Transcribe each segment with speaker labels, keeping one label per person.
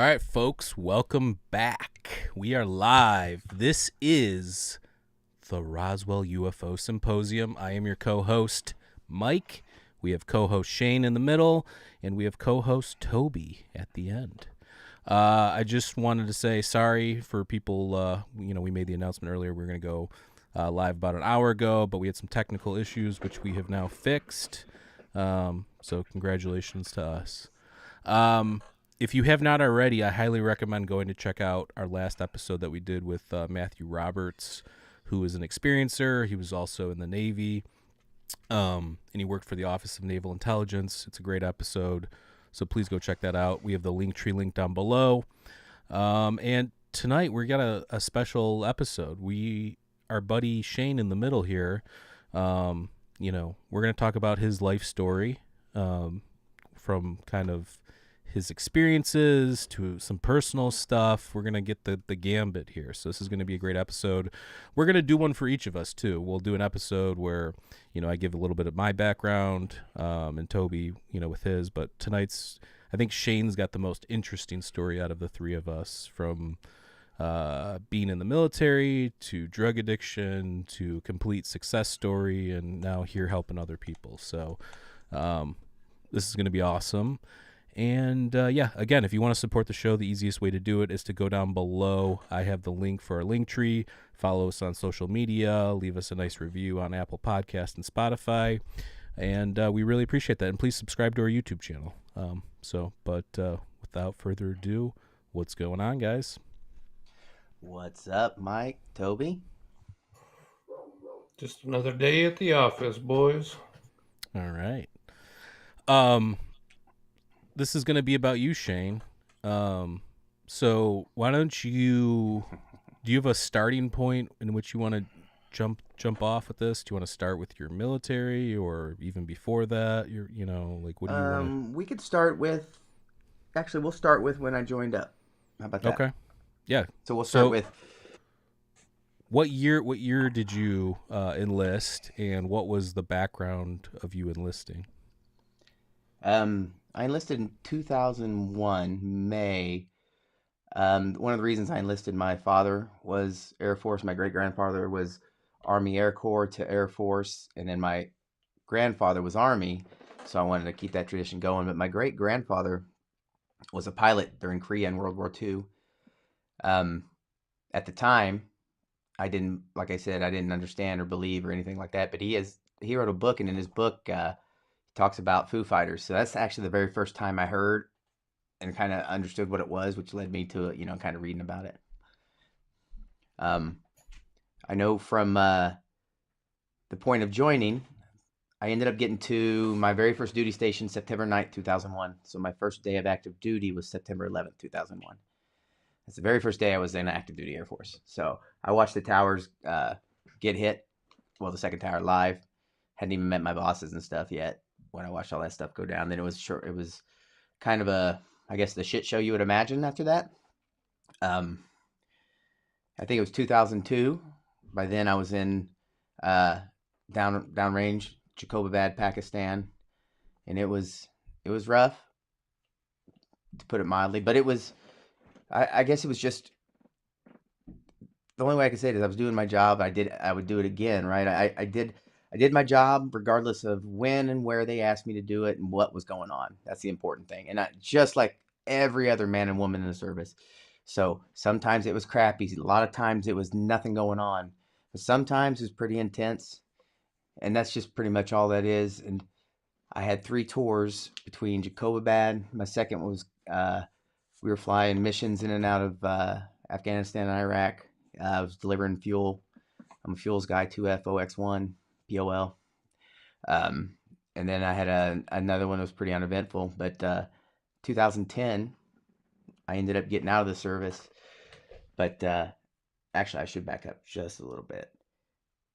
Speaker 1: right, folks, welcome back. We are live. This is the Roswell UFO Symposium. I am your co-host, Mike. We have co-host Shane in the middle, and we have co-host Toby at the end. I just wanted to say sorry for people. We made the announcement earlier. We were going to go live about an hour ago, but we had some technical issues, which we have now fixed. So congratulations to us. If you have not already, I highly recommend going to check out our last episode that we did with Matthew Roberts, who is an experiencer. He was also in the Navy, and he worked for the Office of Naval Intelligence. It's a great episode, so please go check that out. We have the Linktree link down below. And tonight we got a special episode. Our buddy Shane in the middle here, we're going to talk about his life story, from kind of his experiences to some personal stuff. We're going to get the gambit here. So this is going to be a great episode. We're going to do one for each of us too. We'll do an episode where, I give a little bit of my background, and Toby, with his, but I think Shane's got the most interesting story out of the three of us, from being in the military to drug addiction to complete success story, and now here helping other people. So this is going to be awesome. And again, if you want to support the show, the easiest way to do it is to go down below. I have the link for our Linktree. Follow us on social media. Leave us a nice review on Apple Podcasts and Spotify. And we really appreciate that. And please subscribe to our YouTube channel. Without further ado, what's going on, guys?
Speaker 2: What's up, Mike? Toby?
Speaker 3: Just another day at the office, boys.
Speaker 1: All right. This is going to be about you, Shane. So why don't do you have a starting point in which you want to jump off with this? Do you want to start with your military, or even before that? What do you want
Speaker 2: We could start with, actually, we'll start with when I joined up. How about that?
Speaker 1: Okay. Yeah.
Speaker 2: So we'll start with,
Speaker 1: what year did you enlist, and what was the background of you enlisting?
Speaker 2: I enlisted in 2001, May. One of the reasons I enlisted, my father was Air Force. My great-grandfather was Army Air Corps to Air Force. And then my grandfather was Army. So I wanted to keep that tradition going. But my great-grandfather was a pilot during Korea in World War II. At the time, I didn't understand or believe or anything like that. But he wrote a book, and in his book, talks about Foo Fighters. So that's actually the very first time I heard and kind of understood what it was, which led me to, kind of reading about it. I know from the point of joining, I ended up getting to my very first duty station September 9th, 2001. So my first day of active duty was September 11th, 2001. That's the very first day I was in active duty Air Force. So I watched the towers get hit. Well, the second tower live. Hadn't even met my bosses and stuff yet when I watched all that stuff go down. Then it was kind of the shit show you would imagine after that. I think it was 2002. By then I was in downrange Jacobabad, Pakistan, and it was rough, to put it mildly. But it was, I guess it was just, the only way I could say it is I was doing my job. I would do it again, right? I did my job regardless of when and where they asked me to do it and what was going on. That's the important thing. And just like every other man and woman in the service. So sometimes it was crappy. A lot of times it was nothing going on. But sometimes it was pretty intense. And that's just pretty much all that is. And I had 3 tours between Jacobabad. My second was we were flying missions in and out of Afghanistan and Iraq. I was delivering fuel. I'm a fuels guy, 2FOX1. POL. And then I had another one that was pretty uneventful. But 2010, I ended up getting out of the service. But actually, I should back up just a little bit.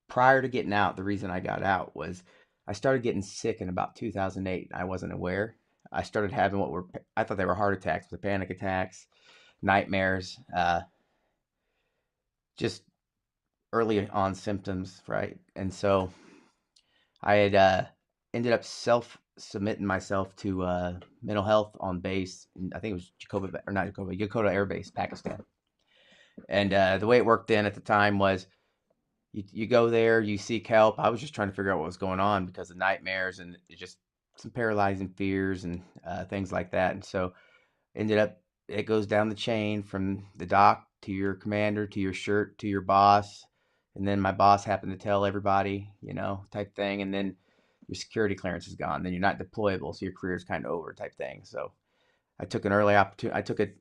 Speaker 2: Prior to getting out, the reason I got out was I started getting sick in about 2008. I wasn't aware. I started having I thought they were heart attacks, but panic attacks, nightmares, just early on symptoms, right? And so I had ended up submitting myself to mental health on base. I think it was Yokota Air Base, Pakistan. And the way it worked then at the time was you go there, you seek help. I was just trying to figure out what was going on because of nightmares and just some paralyzing fears and things like that. And so ended up, it goes down the chain from the doc to your commander to your shirt to your boss. And then my boss happened to tell everybody, type thing. And then your security clearance is gone. Then you're not deployable, so your career is kind of over, type thing. So I took an early opportunity. I took an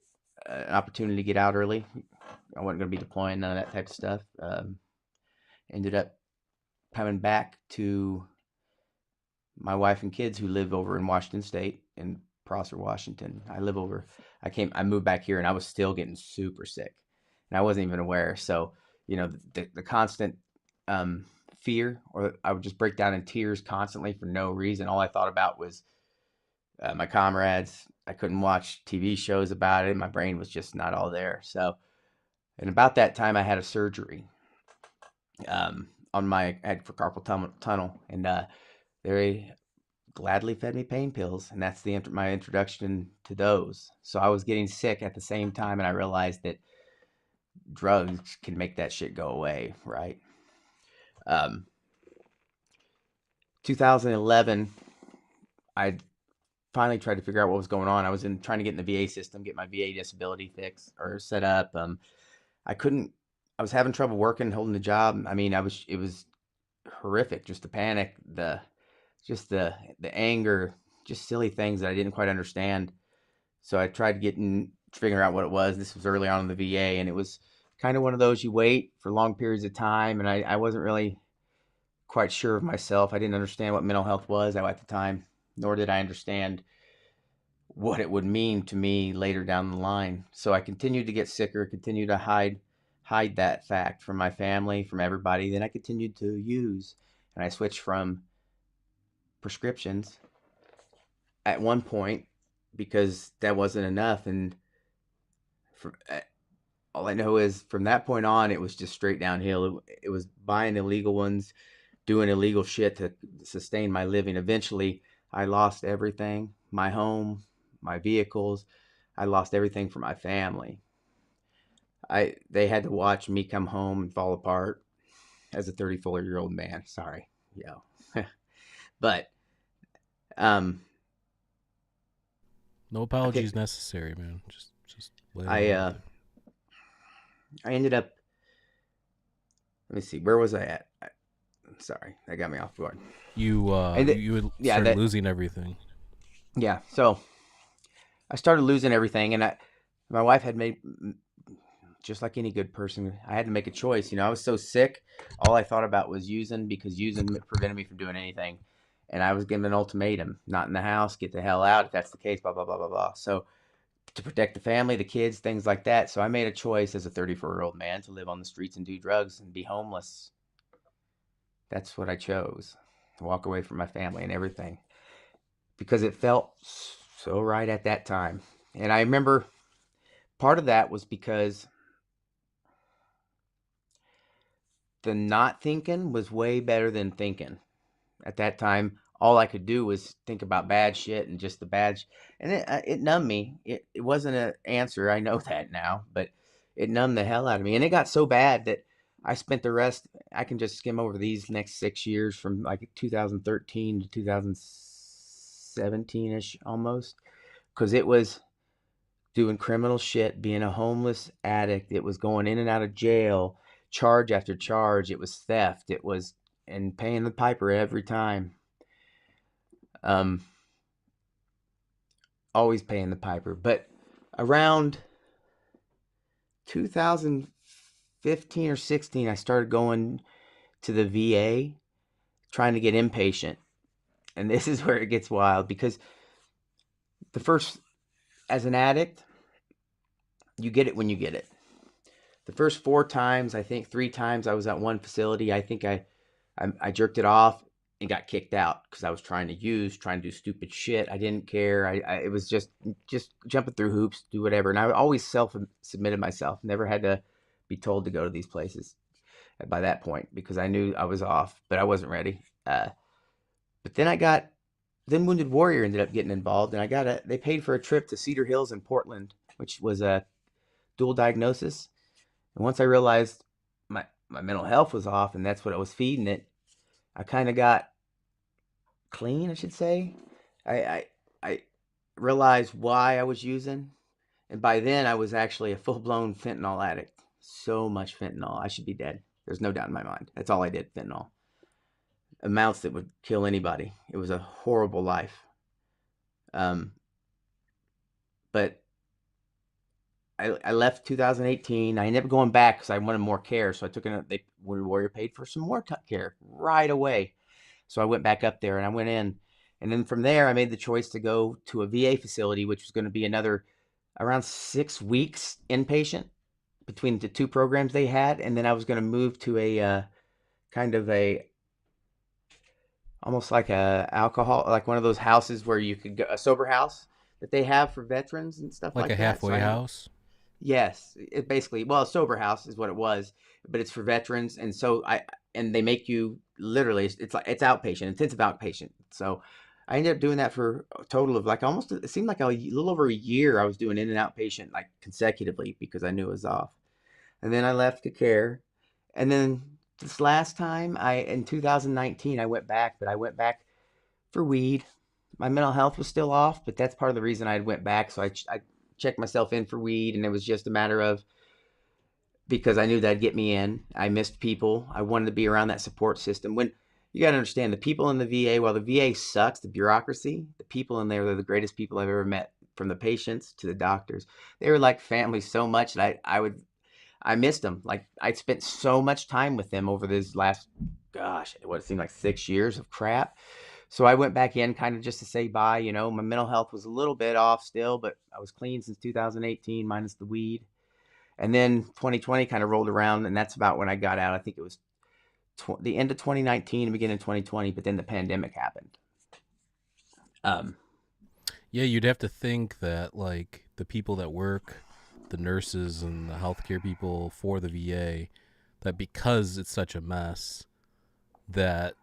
Speaker 2: opportunity to get out early. I wasn't going to be deploying, none of that type of stuff. Ended up coming back to my wife and kids who live over in Washington State, in Prosser, Washington. I moved back here and I was still getting super sick and I wasn't even aware. So, the constant fear, or I would just break down in tears constantly for no reason. All I thought about was my comrades. I couldn't watch TV shows about it. My brain was just not all there. So, and about that time I had a surgery on my head for carpal tunnel, and they gladly fed me pain pills, and that's my introduction to those. So I was getting sick at the same time, and I realized that drugs can make that shit go away, right? 2011, I finally tried to figure out what was going on. I was trying to get in the VA system, get my VA disability fixed or set up. I couldn't. I was having trouble working, holding the job. I mean, it was horrific. Just the panic, the anger, just silly things that I didn't quite understand. So I tried figuring out what it was. This was early on in the VA, and it was kind of one of those you wait for long periods of time, and I wasn't really quite sure of myself. I didn't understand what mental health was at the time, nor did I understand what it would mean to me later down the line. So I continued to get sicker, continued to hide that fact from my family, from everybody. Then I continued to use, and I switched from prescriptions at one point because that wasn't enough. And all I know is from that point on, it was just straight downhill. It was buying illegal ones, doing illegal shit to sustain my living. Eventually, I lost everything, my home, my vehicles. I lost everything for my family. They had to watch me come home and fall apart as a 34-year-old man. Sorry, but
Speaker 1: no apologies necessary, man. Just
Speaker 2: I ended up. Let me see. Where was I at? Sorry, that got me off guard.
Speaker 1: You would start losing everything.
Speaker 2: Yeah, so I started losing everything, and my wife had made, just like any good person, I had to make a choice. I was so sick, all I thought about was using, because using prevented me from doing anything. And I was given an ultimatum: not in the house, get the hell out. If that's the case, blah, blah, blah, blah, blah. So to protect the family, the kids, things like that. So I made a choice as a 34-year-old man to live on the streets and do drugs and be homeless. That's what I chose, to walk away from my family and everything, because it felt so right at that time. And I remember part of that was because the not thinking was way better than thinking. At that time, all I could do was think about bad shit and just the bad and it numbed me. It wasn't an answer, I know that now, but it numbed the hell out of me. And it got so bad that I spent the rest, I can just skim over these next 6 years from like 2013 to 2017-ish almost, because it was doing criminal shit, being a homeless addict. It was going in and out of jail, charge after charge. It was theft. It was, and paying the piper every time. Always paying the piper. But around 2015 or 16, I started going to the VA trying to get inpatient. And this is where it gets wild, because as an addict, you get it when you get it. The first 4 times, I think 3 times I was at one facility, I think I jerked it off and got kicked out because I was trying to do stupid shit. I didn't care. It was just jumping through hoops, do whatever. And I always self-submitted myself. Never had to be told to go to these places by that point, because I knew I was off, but I wasn't ready. But then Wounded Warrior ended up getting involved, and they paid for a trip to Cedar Hills in Portland, which was a dual diagnosis. And once I realized my mental health was off, and that's what I was feeding it, I kind of got clean, I should say. I realized why I was using, and by then I was actually a full-blown fentanyl addict. So much fentanyl, I should be dead. There's no doubt in my mind. That's all I did, fentanyl. Amounts that would kill anybody. It was a horrible life. But I left 2018. I ended up going back because I wanted more care. So I took Wounded Warrior paid for some more care right away. So I went back up there and I went in. And then from there, I made the choice to go to a VA facility, which was going to be another around 6 weeks inpatient between the two programs they had. And then I was going to move to a kind of almost like like one of those houses where you could go, a sober house that they have for veterans and stuff
Speaker 1: Like
Speaker 2: like
Speaker 1: a
Speaker 2: that.
Speaker 1: halfway house?
Speaker 2: Yes, it basically, well, a sober house is what it was, but it's for veterans, and they make you literally, it's like it's outpatient, intensive outpatient. So I ended up doing that for a total of like almost, it seemed like a little over a year. I was doing in and outpatient like consecutively because I knew it was off, and then I left to care, and then this last time in 2019 I went back, but I went back for weed. My mental health was still off, but that's part of the reason I went back. So I checked myself in for weed, and it was just a matter of because I knew that'd get me in. I missed people. I wanted to be around that support system. When you got to understand the people in the VA, while the VA sucks, the bureaucracy, the people in there, they're the greatest people I've ever met, from the patients to the doctors. They were like family so much that I missed them. Like I spent so much time with them over this last, gosh, what it seemed like 6 years of crap. So I went back in kind of just to say bye. My mental health was a little bit off still, but I was clean since 2018, minus the weed. And then 2020 kind of rolled around, and that's about when I got out. I think it was the end of 2019 and beginning of 2020, but then the pandemic happened.
Speaker 1: Yeah, you'd have to think that like the people that work, the nurses and the healthcare people for the VA, that because it's such a mess, that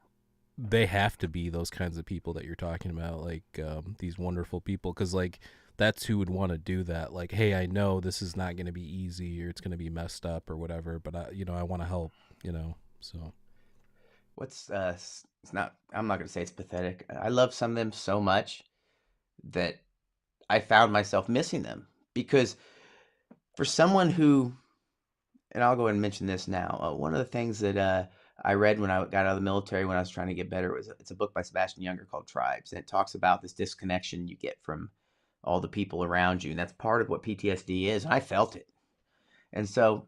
Speaker 1: they have to be those kinds of people that you're talking about, like these wonderful people, because like that's who would want to do that. Like, hey, I know this is not going to be easy or it's going to be messed up or whatever, but I want to help. So
Speaker 2: It's not. I'm not gonna say it's pathetic. I love some of them so much that I found myself missing them because for someone who, and I'll go ahead and mention this now. One of the things that I read when I got out of the military when I was trying to get better it's a book by Sebastian Younger called Tribes, and it talks about this disconnection you get from all the people around you, and that's part of what PTSD is. And I felt it, and so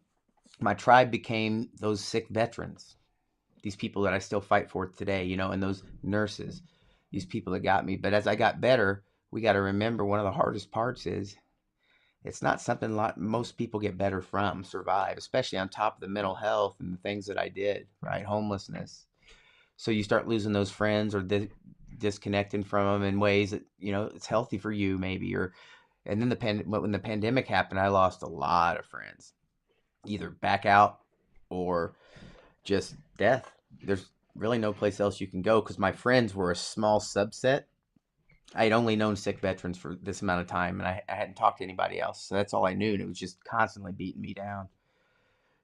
Speaker 2: my tribe became those sick veterans, these people that I still fight for today, and those nurses, these people that got me. But as I got better, we got to remember one of the hardest parts is it's not something most people get better from, survive, especially on top of the mental health and the things that I did, right? Homelessness. So you start losing those friends or disconnecting from them in ways that, it's healthy for you maybe. And then when the pandemic happened, I lost a lot of friends, either back out or just death. There's really no place else you can go because my friends were a small subset. I had only known sick veterans for this amount of time, and I hadn't talked to anybody else. So that's all I knew, and it was just constantly beating me down.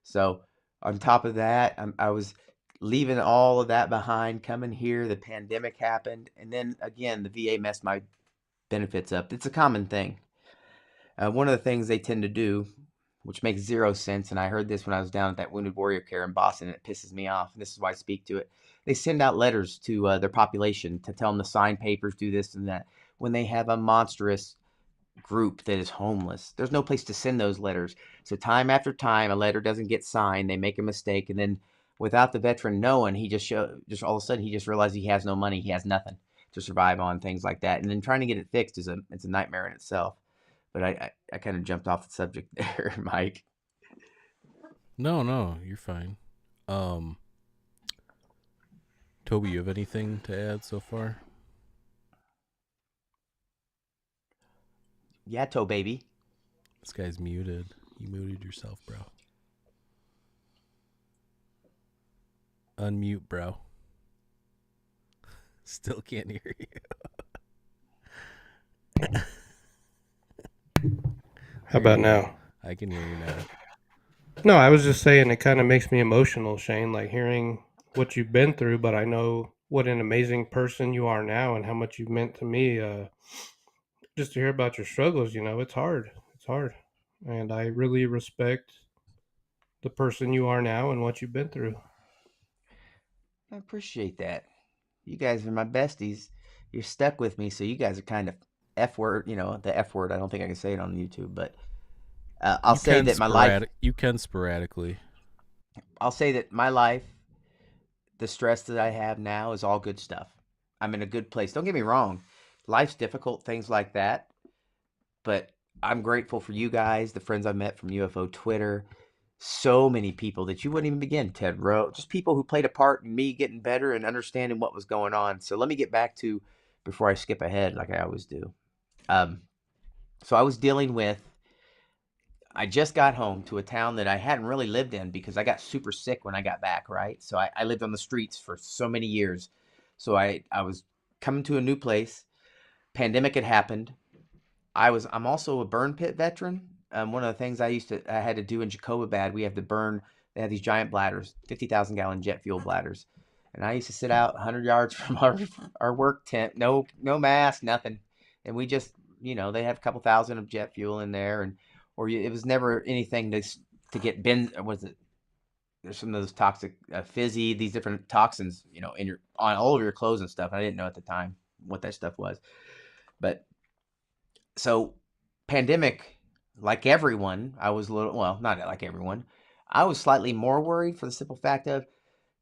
Speaker 2: So on top of that, I was leaving all of that behind, coming here. The pandemic happened, and then again, the VA messed my benefits up. It's a common thing. One of the things they tend to do, which makes zero sense, and I heard this when I was down at that Wounded Warrior Care in Boston, and it pisses me off, and this is why I speak to it. They send out letters to their population to tell them to sign papers, do this and that, when they have a monstrous group that is homeless. There's no place to send those letters. So time after time, a letter doesn't get signed, they make a mistake, and then without the veteran knowing, he just all of a sudden, he just realizes he has no money, he has nothing to survive on, things like that. And then trying to get it fixed it's a nightmare in itself. But I kind of jumped off the subject there, Mike.
Speaker 1: no, you're fine. um Toby, you have anything to add so far?
Speaker 2: Yeah, toe baby.
Speaker 1: This guy's muted. You muted yourself, bro. Unmute, bro. Still can't hear you.
Speaker 3: How about now?
Speaker 1: I can hear you now.
Speaker 3: No, I was just saying it kind of makes me emotional, Shane, like hearing what you've been through, but I know what an amazing person you are now and how much you've meant to me. Just to hear about your struggles, it's hard. It's hard. And I really respect the person you are now and what you've been through.
Speaker 2: I appreciate that. You guys are my besties. You're stuck with me, so you guys are kind of F word, the F word. I don't think I can say it on YouTube, but I'll say that my life.
Speaker 1: You can sporadically.
Speaker 2: I'll say that my life, the stress that I have now, is all good stuff. I'm in a good place. Don't get me wrong. Life's difficult, things like that, but I'm grateful for you guys, the friends I met from UFO Twitter. So many people that you wouldn't even begin, Ted Rowe, just people who played a part in me getting better and understanding what was going on. So let me get back to, before I skip ahead like I always do. So I was dealing with, I just got home to a town that I hadn't really lived in because I got super sick when I got back, right? So I lived on the streets for so many years. So I was coming to a new place. Pandemic had happened. I'm also a burn pit veteran. One of the things I had to do in Jacobabad, we have to burn. They have these giant bladders, 50,000-gallon jet fuel bladders, and I used to sit out 100 yards from our work tent, no mask, nothing, and we just, they have a couple thousand of jet fuel in there, and it was never anything to get was it? There's some of those toxic fizzy, these different toxins, in on all of your clothes and stuff. I didn't know at the time what that stuff was, but so pandemic, like everyone, I was not like everyone. I was slightly more worried for the simple fact of,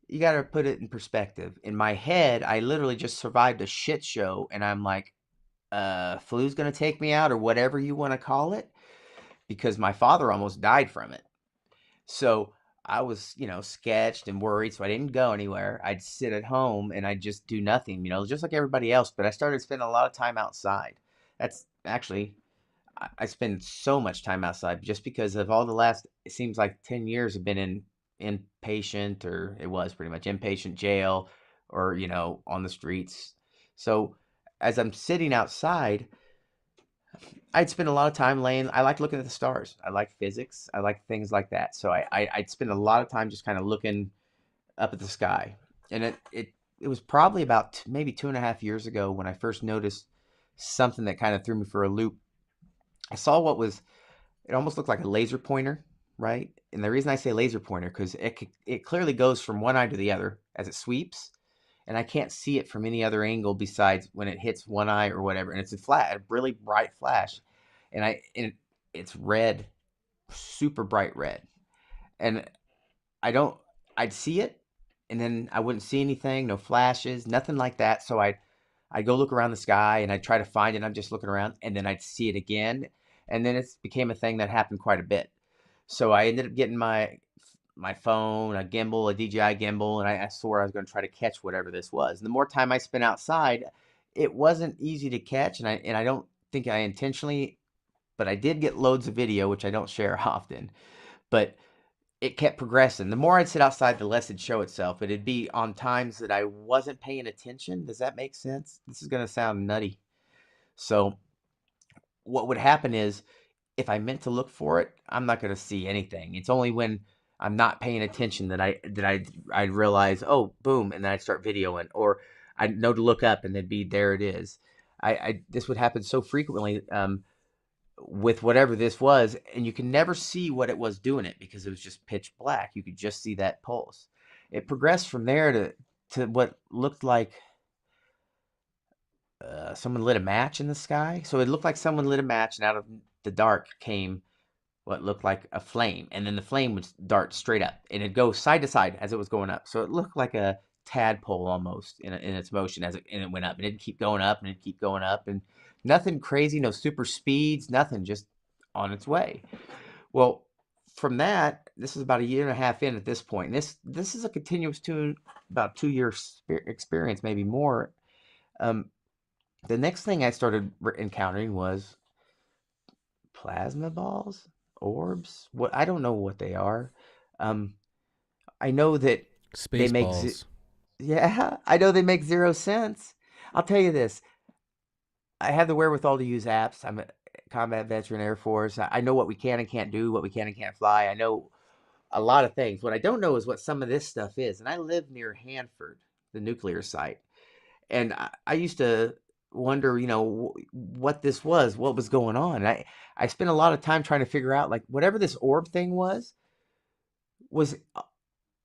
Speaker 2: you got to put it in perspective. In my head, I literally just survived a shit show, and I'm like, flu's going to take me out, or whatever you want to call it, because my father almost died from it. So I was, sketched and worried, so I didn't go anywhere. I'd sit at home and I'd just do nothing, just like everybody else. But I started spending a lot of time outside. That's actually, I spend so much time outside just because of all the last, it seems like 10 years have been in inpatient, or it was pretty much inpatient jail, or, on the streets. So as I'm sitting outside, I'd spend a lot of time I like looking at the stars. I like physics. I like things like that. So I'd spend a lot of time just kind of looking up at the sky. And it was probably about maybe 2.5 years ago when I first noticed something that kind of threw me for a loop. I saw it almost looked like a laser pointer, right? And the reason I say laser pointer, because it clearly goes from one eye to the other as it sweeps, and I can't see it from any other angle besides when it hits one eye or whatever. And it's a really bright flash, and it's red, super bright red, and I don't, I'd see it, and then I wouldn't see anything, no flashes, nothing like that. So I'd go look around the sky and I'd try to find it. I'm just looking around, and then I'd see it again, and then it became a thing that happened quite a bit. So I ended up getting my phone, a gimbal, a DJI gimbal, and I swore I was going to try to catch whatever this was. And the more time I spent outside, it wasn't easy to catch, and I don't think I intentionally, but I did get loads of video, which I don't share often. But it kept progressing. The more I'd sit outside, the less it'd show itself. It'd be on times that I wasn't paying attention. Does that make sense? This is going to sound nutty. So what would happen is, if I meant to look for it, I'm not going to see anything. It's only when I'm not paying attention that I'd realize, oh, boom, and then I'd start videoing, or I'd know to look up, and then there it is. This would happen so frequently with whatever this was, and you can never see what it was doing it because it was just pitch black. You could just see that pulse. It progressed from there to what looked like someone lit a match in the sky. So it looked like someone lit a match, and out of the dark came what looked like a flame, and then the flame would dart straight up, and it'd go side to side as it was going up. So it looked like a tadpole almost in its motion and it went up, and it'd keep going up, and it'd keep going up, and nothing crazy, no super speeds, nothing, just on its way. Well, from that, this is about a year and a half in at this point. And this is a continuous about 2 year experience, maybe more. The next thing I started encountering was plasma balls, orbs. What, I don't know what they are. I know that they make
Speaker 1: Spaceballs.
Speaker 2: Yeah, I know they make 0 sense. I'll tell you this. I have the wherewithal to use apps. I'm a combat veteran, Air Force. I know what we can and can't do, what we can and can't fly. I know a lot of things. What I don't know is what some of this stuff is. And I live near Hanford, the nuclear site. And I used to wonder, what this was, what was going on. And I spent a lot of time trying to figure out, like, whatever this orb thing was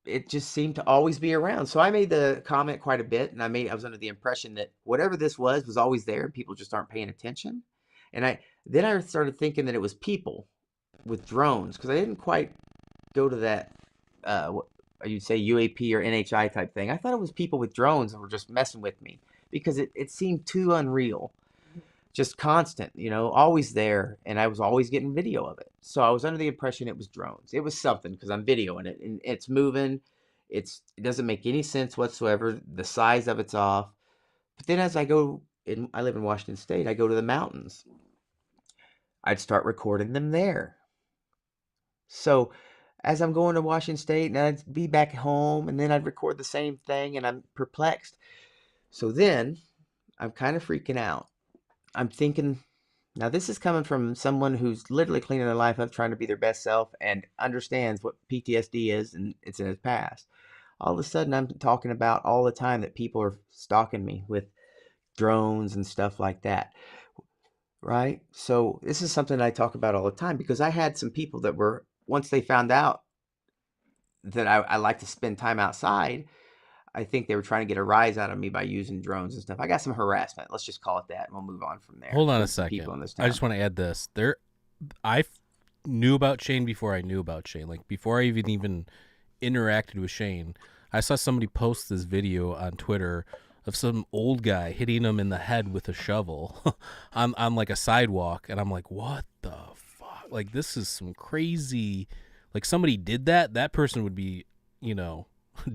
Speaker 2: it just seemed to always be around. So I made the comment quite a bit, and I was under the impression that whatever this was always there, and people just aren't paying attention. And I started thinking that it was people with drones, because I didn't quite go to that what you'd say UAP or NHI type thing. I thought it was people with drones that were just messing with me, because it seemed too unreal, just constant, always there, and I was always getting video of it. So I was under the impression it was drones. It was something, because I'm videoing it and it's moving. It doesn't make any sense whatsoever. The size of it's off. But then as I live in Washington State, I go to the mountains. I'd start recording them there. So as I'm going to Washington State, and I'd be back home, and then I'd record the same thing, and I'm perplexed. So then I'm kind of freaking out. I'm thinking, now this is coming from someone who's literally cleaning their life up, trying to be their best self, and understands what PTSD is, and it's in his past. All of a sudden, I'm talking about all the time that people are stalking me with drones and stuff like that, right? So this is something I talk about all the time, because I had some people that were, once they found out that I like to spend time outside, I think they were trying to get a rise out of me by using drones and stuff. I got some harassment. Let's just call it that, and we'll move on from there.
Speaker 1: Hold on a
Speaker 2: With some people
Speaker 1: second.
Speaker 2: in this
Speaker 1: I
Speaker 2: town.
Speaker 1: just want to add this. Knew about Shane before I knew about Shane. Like, before I even interacted with Shane, I saw somebody post this video on Twitter of some old guy hitting him in the head with a shovel on like a sidewalk, and I'm like, what the fuck? Like, this is some crazy. Like, somebody did that person would be,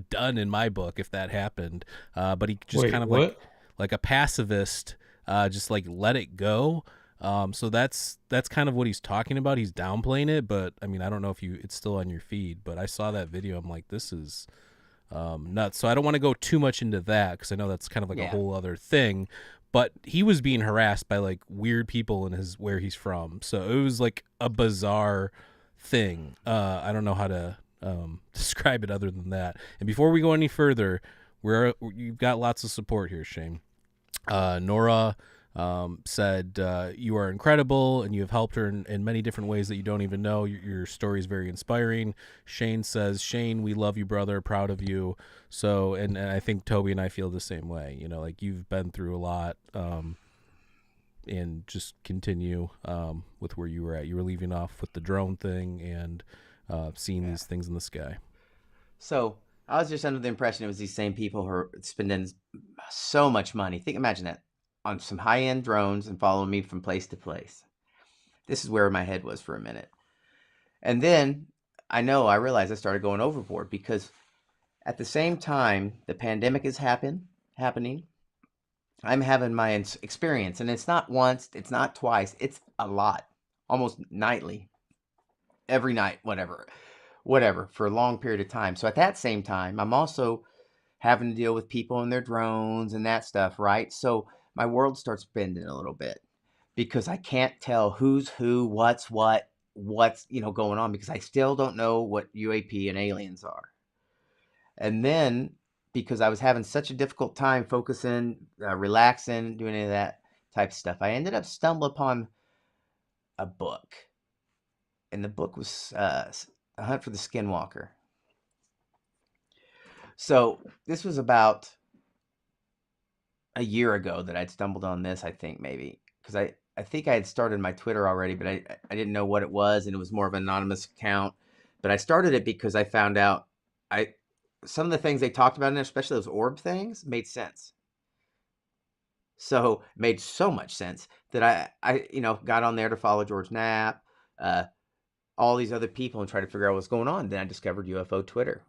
Speaker 1: done in my book if that happened. But he just kind of
Speaker 3: what?
Speaker 1: like a pacifist, just like let it go. So that's kind of what he's talking about. He's downplaying it, but I mean, I don't know if it's still on your feed, but I saw that video. I'm like, this is nuts. So I don't want to go too much into that, because I know that's kind of like a whole other thing. But he was being harassed by like weird people in where he's from. So it was like a bizarre thing. I don't know how to describe it other than that. And before we go any further, you've got lots of support here, Shane. Nora said you are incredible, and you have helped her in many different ways that you don't even know. Your story is very inspiring. Shane says, Shane, we love you, brother, proud of you. So, and I think Toby and I feel the same way. Like, you've been through a lot, and just continue with where you were at. You were leaving off with the drone thing and seeing these things in the sky.
Speaker 2: So I was just under the impression it was these same people who are spending so much money. Imagine that, on some high-end drones and following me from place to place. This is where my head was for a minute. And then I realized I started going overboard, because at the same time the pandemic is happening, I'm having my experience, and it's not once, it's not twice, it's a lot, almost nightly, every night, whatever, for a long period of time. So at that same time, I'm also having to deal with people and their drones and that stuff, right? So my world starts bending a little bit, because I can't tell who's who, what's going on, because I still don't know what UAP and aliens are. And then, because I was having such a difficult time focusing, relaxing, doing any of that type of stuff, I ended up stumbling upon a book. And the book was A Hunt for the Skinwalker. So this was about a year ago that I'd stumbled on this, I think, maybe. Because I think I had started my Twitter already, but I didn't know what it was, and it was more of an anonymous account. But I started it because I found out some of the things they talked about in there, especially those orb things, made sense. So it made so much sense that I got on there to follow George Knapp, all these other people, and try to figure out what's going on. Then I discovered UFO Twitter,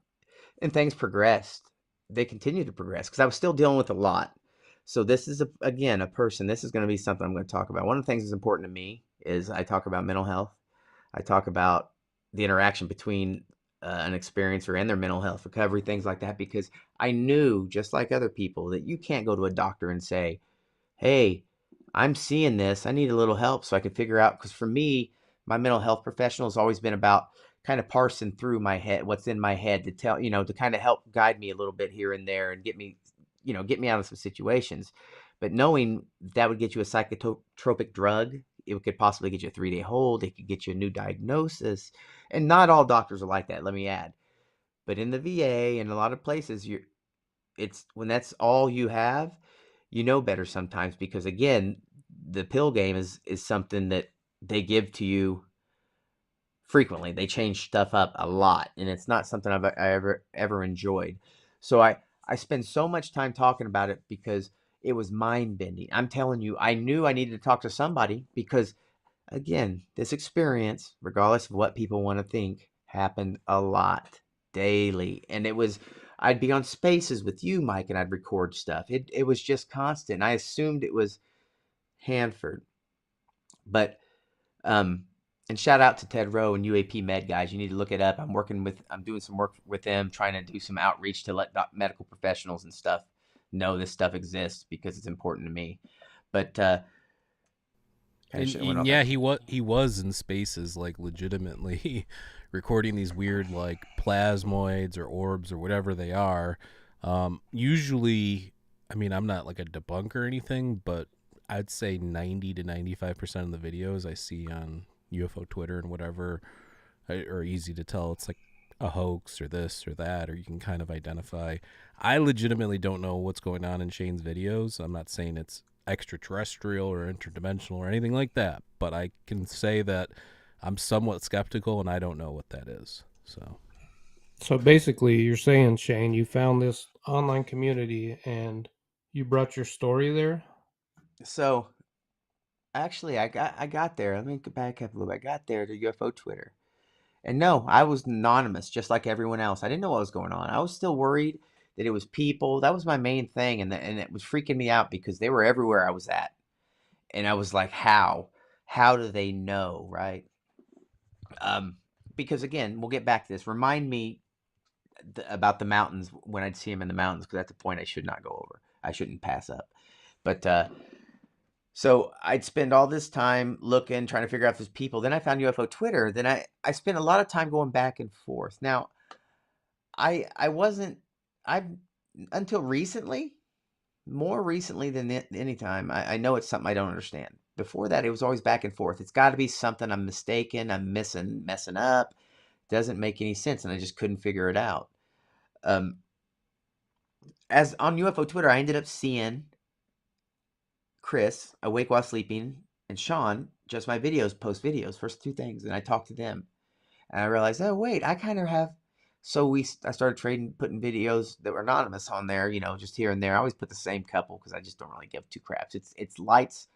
Speaker 2: and things progressed. They continued to progress, because I was still dealing with a lot. So this is, again, a person. This is going to be something I'm going to talk about. One of the things that's important to me is I talk about mental health. I talk about the interaction between an experiencer and their mental health recovery, things like that, because I knew, just like other people, that you can't go to a doctor and say, hey, I'm seeing this, I need a little help so I can figure out, because for me, my mental health professional has always been about kind of parsing through my head, what's in my head, to tell, to kind of help guide me a little bit here and there and get me out of some situations. But knowing that would get you a psychotropic drug, it could possibly get you a 3-day hold, it could get you a new diagnosis. And not all doctors are like that, let me add. But in the VA and a lot of places, it's when that's all you have, better sometimes, because again, the pill game is something that they give to you frequently. They change stuff up a lot, and it's not something I ever enjoyed. So I spend so much time talking about it because it was mind bending. I'm telling you, I knew I needed to talk to somebody because, again, this experience, regardless of what people want to think, happened a lot daily. And I'd be on spaces with you, Mike, and I'd record stuff. It was just constant. I assumed it was Hanford. But, and shout out to Ted Rowe and UAP Med, guys. You need to look it up. I'm doing some work with them, trying to do some outreach to let medical professionals and stuff know this stuff exists because it's important to me. But,
Speaker 1: and yeah, he was in spaces, like, legitimately recording these weird, like, plasmoids or orbs or whatever they are. Usually, I mean, I'm not like a debunker or anything, but I'd say 90 to 95% of the videos I see on UFO Twitter and whatever are easy to tell it's like a hoax or this or that, or you can kind of identify. I legitimately don't know what's going on in Shane's videos. I'm not saying it's extraterrestrial or interdimensional or anything like that, but I can say that I'm somewhat skeptical and I don't know what that is.
Speaker 3: So basically, you're saying, Shane, you found this online community and you brought your story there?
Speaker 2: So actually, I got there. Let me go back up a little bit. I got there to UFO Twitter. And no, I was anonymous, just like everyone else. I didn't know what was going on. I was still worried that it was people. That was my main thing. And it was freaking me out because they were everywhere I was at. And I was like, how? How do they know, right? Because again, we'll get back to this. Remind me about the mountains when I'd see them in the mountains, because that's a point I should not go over. I shouldn't pass up. But so I'd spend all this time looking, trying to figure out if there's people. Then I found UFO Twitter. Then I spent a lot of time going back and forth. Now, I wasn't, I've, until recently, more recently than any time, I know it's something I don't understand. Before that, it was always back and forth. It's got to be something I'm mistaken, I'm messing up. Doesn't make any sense, and I just couldn't figure it out. As on UFO Twitter, I ended up seeing Chris, Awake While Sleeping, and Sean, Just My Videos, post videos, first two things, and I talked to them. And I realized, oh, wait, I kind of have. So I started putting videos that were anonymous on there, just here and there. I always put the same couple because I just don't really give two craps. It's lights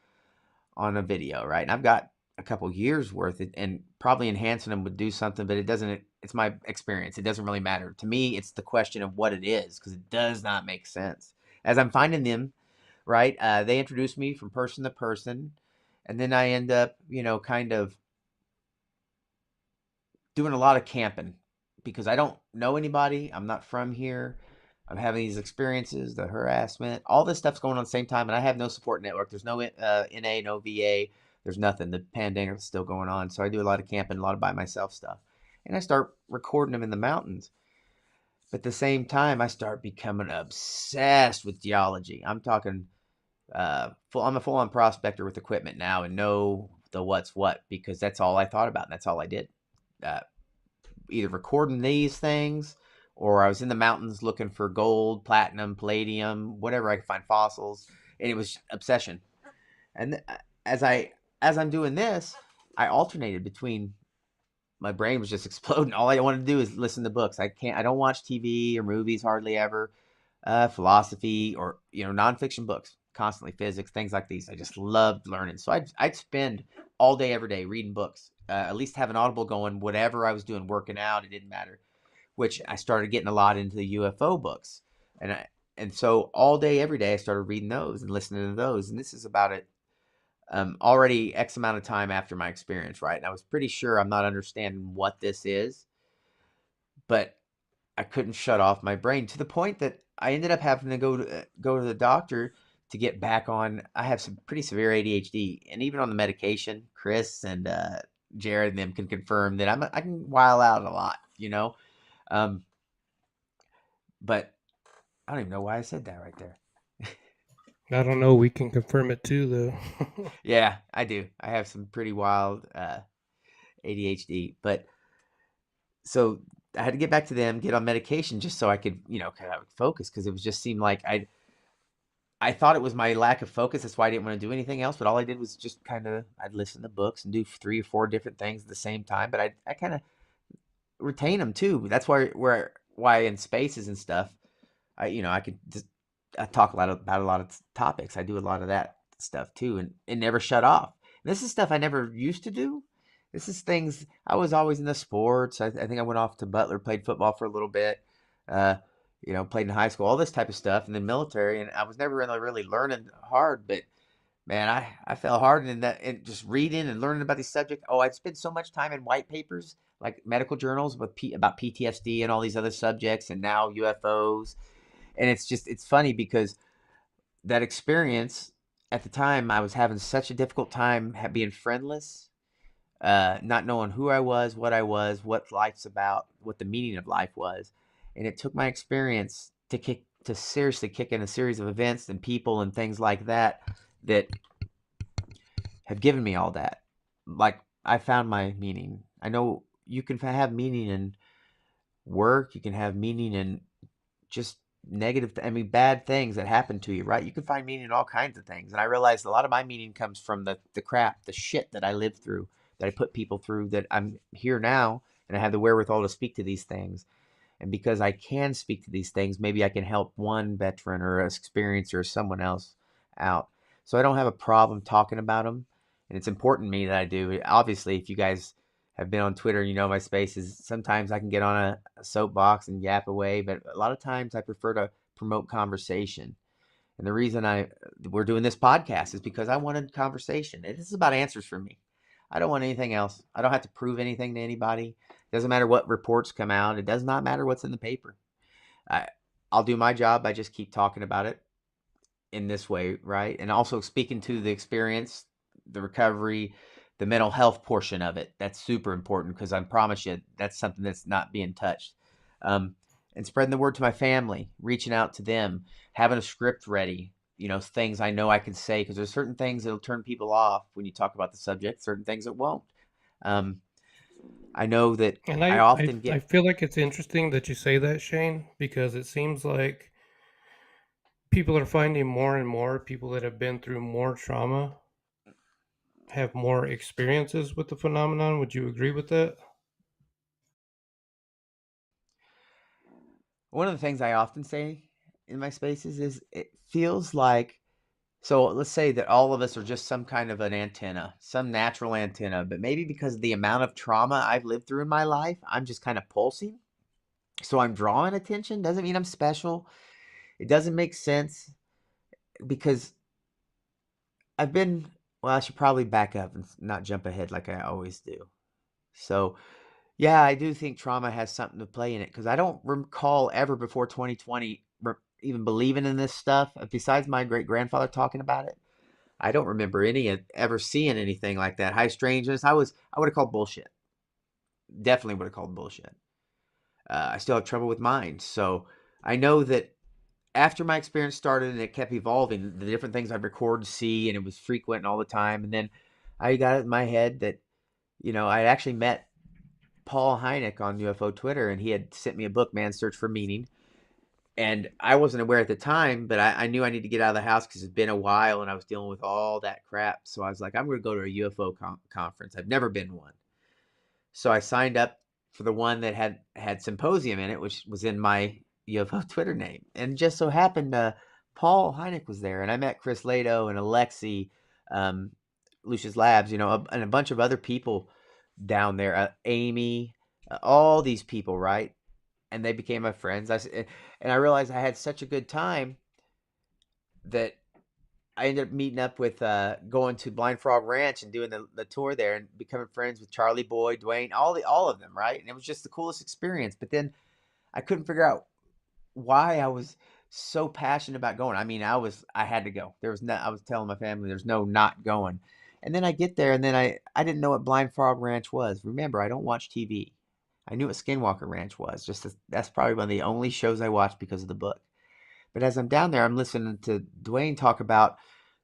Speaker 2: on a video, right? And I've got a couple years worth, and probably enhancing them would do something, but it doesn't. It's my experience. It doesn't really matter to me. It's the question of what it is, because it does not make sense as I'm finding them. Right? They introduce me from person to person, and then I end up, kind of doing a lot of camping because I don't know anybody. I'm not from here. I'm having these experiences, the harassment, all this stuff's going on at the same time, and I have no support network. There's no NA, no VA. There's nothing. The pandemic is still going on, so I do a lot of camping, a lot of by myself stuff, and I start recording them in the mountains. But at the same time, I start becoming obsessed with geology. I'm talking I'm a full-on prospector with equipment now and know the what's what, because that's all I thought about and that's all I did. Either recording these things, or I was in the mountains looking for gold, platinum, palladium, whatever I could find, fossils, and it was obsession. And as I'm doing this, I alternated between, my brain was just exploding. All I wanted to do is listen to books. I don't watch TV or movies hardly ever. Philosophy or nonfiction books, constantly physics, things like these. I just loved learning, so I'd spend all day every day reading books. At least have an Audible going, whatever I was doing, working out, it didn't matter. Which I started getting a lot into the UFO books, and so all day every day I started reading those and listening to those. And this is about it. Already X amount of time after my experience, right? And I was pretty sure I'm not understanding what this is, but I couldn't shut off my brain to the point that I ended up having to go to the doctor to get back on. I have some pretty severe ADHD, and even on the medication, Chris and Jared and them can confirm that I can while out a lot, Um, but I don't even know why I said that right there.
Speaker 3: I don't know. We can confirm it too, though.
Speaker 2: Yeah, I do. I have some pretty wild ADHD, but so I had to get back to them, get on medication just so I could, kind of focus, because it was just seemed like I thought it was my lack of focus. That's why I didn't want to do anything else. But all I did was just I'd listen to books and do 3 or 4 different things at the same time. But I kind of retain them too. That's why in spaces and stuff, I could just I talk about a lot of topics. I do a lot of that stuff too, and it never shut off. And this is stuff I never used to do. This is things I was always in the sports. I think I went off to Butler, played football for a little bit. Uh, played in high school, all this type of stuff, and then military. And I was never really learning hard, but man, I fell hard in that, and just reading and learning about these subjects. Oh, I'd spent so much time in white papers, like medical journals about PTSD and all these other subjects, and now UFOs. And it's funny because that experience at the time, I was having such a difficult time being friendless, not knowing who I was, what life's about, what the meaning of life was. And it took my experience to seriously kick in a series of events and people and things like that have given me all that. Like, I found my meaning. I know you can have meaning in work, you can have meaning in just bad things that happen to you, right? You can find meaning in all kinds of things. And I realized a lot of my meaning comes from the crap, the shit that I lived through, that I put people through, that I'm here now and I have the wherewithal to speak to these things. And because I can speak to these things, maybe I can help one veteran or an experiencer or someone else out. So I don't have a problem talking about them. And it's important to me that I do. Obviously, if you guys have been on Twitter, my spaces, sometimes I can get on a soapbox and yap away, but a lot of times I prefer to promote conversation. And the reason we're doing this podcast is because I wanted conversation. This is about answers for me. I don't want anything else. I don't have to prove anything to anybody. It doesn't matter what reports come out. It does not matter what's in the paper. I'll do my job. I just keep talking about it in this way, right? And also speaking to the experience, the recovery, the mental health portion of it. That's super important, because I promise you that's something that's not being touched. And spreading the word to my family, reaching out to them, having a script ready, things I know I can say, because there's certain things that'll turn people off when you talk about the subject, certain things that won't. I know that
Speaker 3: And
Speaker 2: I
Speaker 3: I
Speaker 2: often
Speaker 3: I
Speaker 2: get
Speaker 3: feel like it's interesting that you say that, Shane, because it seems like people are finding more and more people that have been through more trauma have more experiences with the phenomenon. Would you agree with that?
Speaker 2: one of the things I often say in my spaces is it feels like, so let's say that all of us are just some kind of an antenna, some natural antenna, but maybe because of the amount of trauma I've lived through in my life, I'm just kind of pulsing. So I'm drawing attention. Doesn't mean I'm special. It doesn't make sense, because well, I should probably back up and not jump ahead like I always do. So, yeah, I do think trauma has something to play in it, because I don't recall ever before 2020 even believing in this stuff. Besides my great grandfather talking about it, I don't remember ever seeing anything like that. High strangeness. I would have called bullshit. Definitely would have called bullshit. I still have trouble with mine. So I know that after my experience started and it kept evolving, the different things I'd record and see, and it was frequent and all the time. And then I got it in my head that, I actually met Paul Hynek on UFO Twitter, and he had sent me a book, Man's Search for Meaning. And I wasn't aware at the time, but I knew I needed to get out of the house because it's been a while and I was dealing with all that crap. So I was like, I'm going to go to a UFO conference. I've never been to one. So I signed up for the one that had Symposium in it, which was in my UFO Twitter name. And just so happened Paul Hynek was there. And I met Chris Lato and Alexi, Lucius Labs, and a bunch of other people down there, Amy, all these people, right? And they became my friends. And I realized I had such a good time that I ended up meeting up with going to Blind Frog Ranch and doing the tour there and becoming friends with Charlie Boy, Dwayne, all of them, right? And it was just the coolest experience. But then I couldn't figure out why I was so passionate about going. I mean, I had to go. There was no, I was telling my family there's no not going. And then I get there and then I didn't know what Blind Frog Ranch was. Remember, I don't watch TV. I knew what Skinwalker Ranch was. That's probably one of the only shows I watched because of the book. But as I'm down there, I'm listening to Dwayne talk about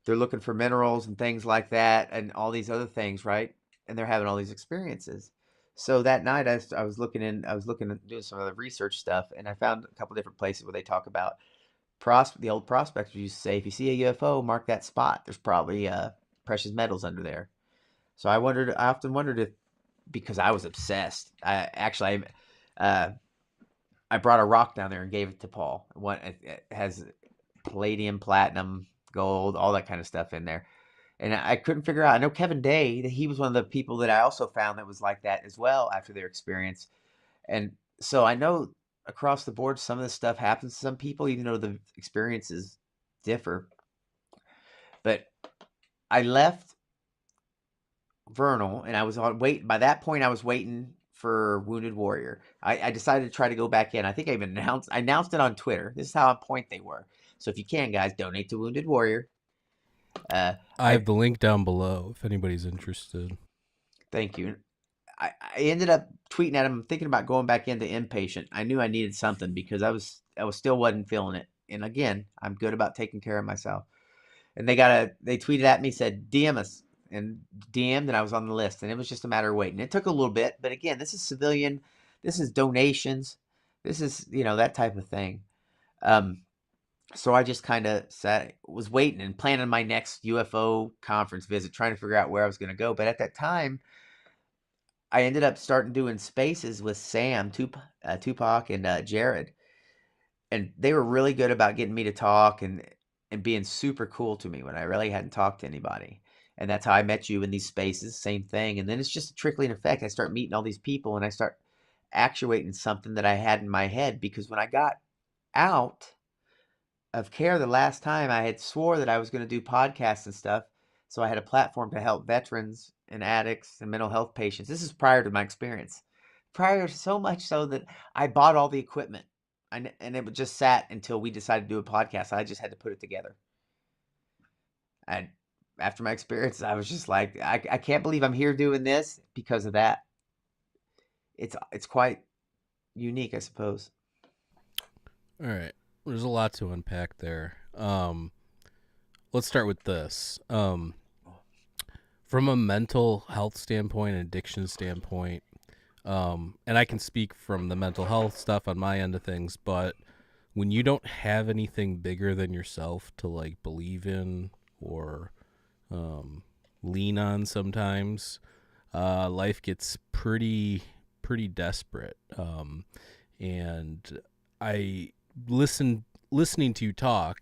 Speaker 2: they're looking for minerals and things like that and all these other things, right? And they're having all these experiences. So that night I was looking at doing some of the research stuff, and I found a couple different places where they talk about the old prospectors used to say, if you see a UFO, mark that spot. There's probably precious metals under there. So I often wondered if, because I was obsessed, I brought a rock down there and gave it to Paul. It has palladium, platinum, gold, all that kind of stuff in there. And I couldn't figure out. I know Kevin Day, that he was one of the people that I also found that was like that as well after their experience. And so I know across the board, some of this stuff happens to some people, even though the experiences differ. But I left Vernal and I was on wait. By that point, I was waiting for Wounded Warrior. I decided to try to go back in. I think I announced it on Twitter. This is how on point they were. So if you can, guys, donate to Wounded Warrior.
Speaker 1: I have the link down below if anybody's interested.
Speaker 2: Thank you. I ended up tweeting at him, thinking about going back into inpatient. I knew I needed something because I still wasn't feeling it. And again, I'm good about taking care of myself. And they tweeted at me, said DM us, and DM'd, and I was on the list. And it was just a matter of waiting. It took a little bit, but again, this is civilian. This is donations. This is that type of thing. So I just kind of was waiting and planning my next UFO conference visit, trying to figure out where I was going to go. But at that time, I ended up starting doing spaces with Sam, Tupac, and Jared, and they were really good about getting me to talk and being super cool to me when I really hadn't talked to anybody. And that's how I met you in these spaces. Same thing. And then it's just a trickling effect. I start meeting all these people, and I start actuating something that I had in my head, because when I got out of care the last time, I had swore that I was going to do podcasts and stuff. So I had a platform to help veterans and addicts and mental health patients. This is prior to my experience. Prior, so much so that I bought all the equipment, and it just sat until we decided to do a podcast. I just had to put it together. And after my experience, I was just like, I can't believe I'm here doing this because of that. It's quite unique, I suppose.
Speaker 1: All right. There's a lot to unpack there. Let's start with this. From a mental health standpoint, addiction standpoint, and I can speak from the mental health stuff on my end of things, but when you don't have anything bigger than yourself to like believe in or lean on sometimes, life gets pretty desperate. And I listening to you talk,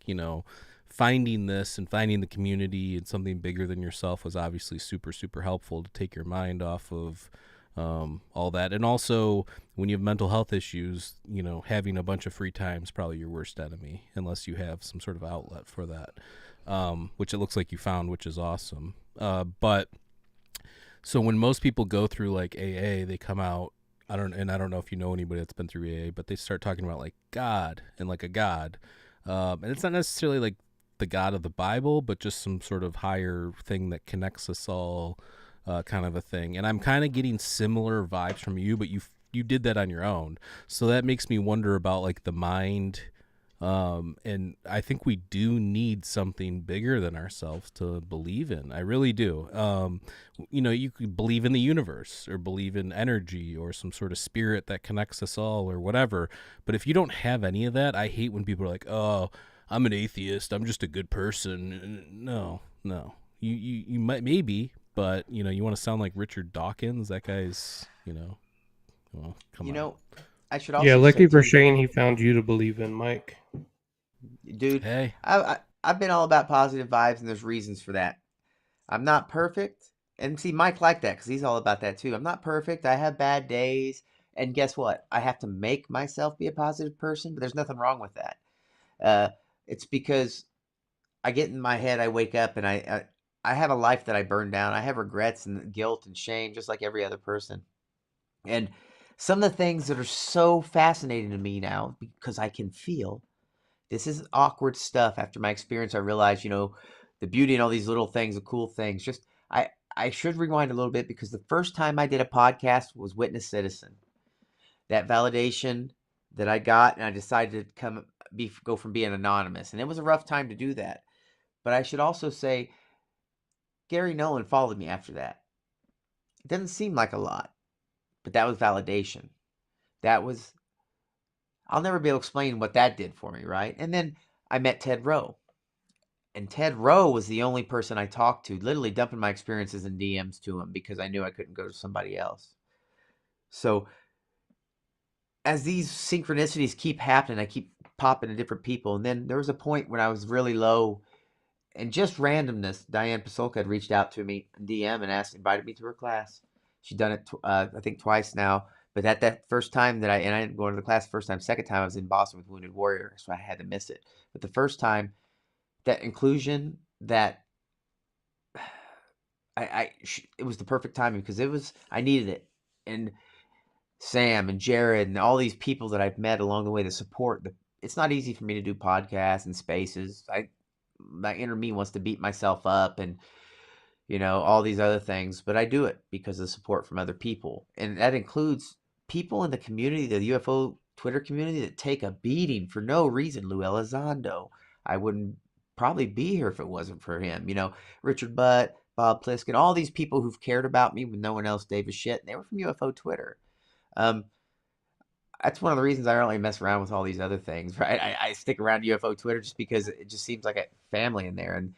Speaker 1: finding this and finding the community and something bigger than yourself was obviously super helpful to take your mind off of all that. And also when you have mental health issues, having a bunch of free time is probably your worst enemy unless you have some sort of outlet for that, which it looks like you found, which is awesome. But so when most people go through like AA, they come out, I don't know if you know anybody that's been through AA, but they start talking about like God and like a God. And it's not necessarily like the God of the Bible, but just some sort of higher thing that connects us all, kind of a thing. And I'm kind of getting similar vibes from you, but you did that on your own. So that makes me wonder about like the mind. And I think we do need something bigger than ourselves to believe in. I really do. You could believe in the universe or believe in energy or some sort of spirit that connects us all or whatever. But if you don't have any of that, I hate when people are like, oh, I'm an atheist, I'm just a good person. No. You might, maybe, but you want to sound like Richard Dawkins. That guy's, well, come on.
Speaker 2: I should also
Speaker 3: lucky
Speaker 2: say,
Speaker 3: for
Speaker 2: too,
Speaker 3: Shane, he found you to believe in, Mike.
Speaker 2: dude.
Speaker 1: Hey,
Speaker 2: I've been all about positive vibes, and there's reasons for that. I'm not perfect, and see, Mike liked that because he's all about that too. I'm not perfect. I have bad days, and guess what? I have to make myself be a positive person, but there's nothing wrong with that. It's because I get in my head, I wake up, and I have a life that I burned down. I have regrets and guilt and shame, just like every other person. And some of the things that are so fascinating to me now, because I can feel this is awkward stuff. After my experience, I realized, the beauty in all these little things, the cool things. Just I should rewind a little bit, because the first time I did a podcast was Witness Citizen. That validation that I got, and I decided to go from being anonymous, and it was a rough time to do that. But I should also say, Gary Nolan followed me after that. It doesn't seem like a lot, but that was validation. That was, I'll never be able to explain what that did for me, right? And then I met Ted Rowe. And Ted Rowe was the only person I talked to, literally dumping my experiences in DMs to him, because I knew I couldn't go to somebody else. So as these synchronicities keep happening, I keep popping to different people. And then there was a point when I was really low, and just randomness, Diane Pasolka had reached out to me in DM and invited me to her class. She'd done it, I think, twice now. But at that first time I didn't go to the class the first time. Second time I was in Boston with Wounded Warrior, so I had to miss it. But the first time, that inclusion, that it was the perfect timing, because I needed it. And Sam and Jared and all these people that I've met along the way, to support it's not easy for me to do podcasts and spaces. My inner me wants to beat myself up and all these other things, but I do it because of support from other people. And that includes people in the community, the UFO Twitter community, that take a beating for no reason. Lou Elizondo, I wouldn't probably be here if it wasn't for him. Richard Butt, Bob Pliskin, all these people who've cared about me when no one else gave a shit. And they were from UFO Twitter. That's one of the reasons I don't really mess around with all these other things, right? I stick around UFO Twitter just because it just seems like a family in there. And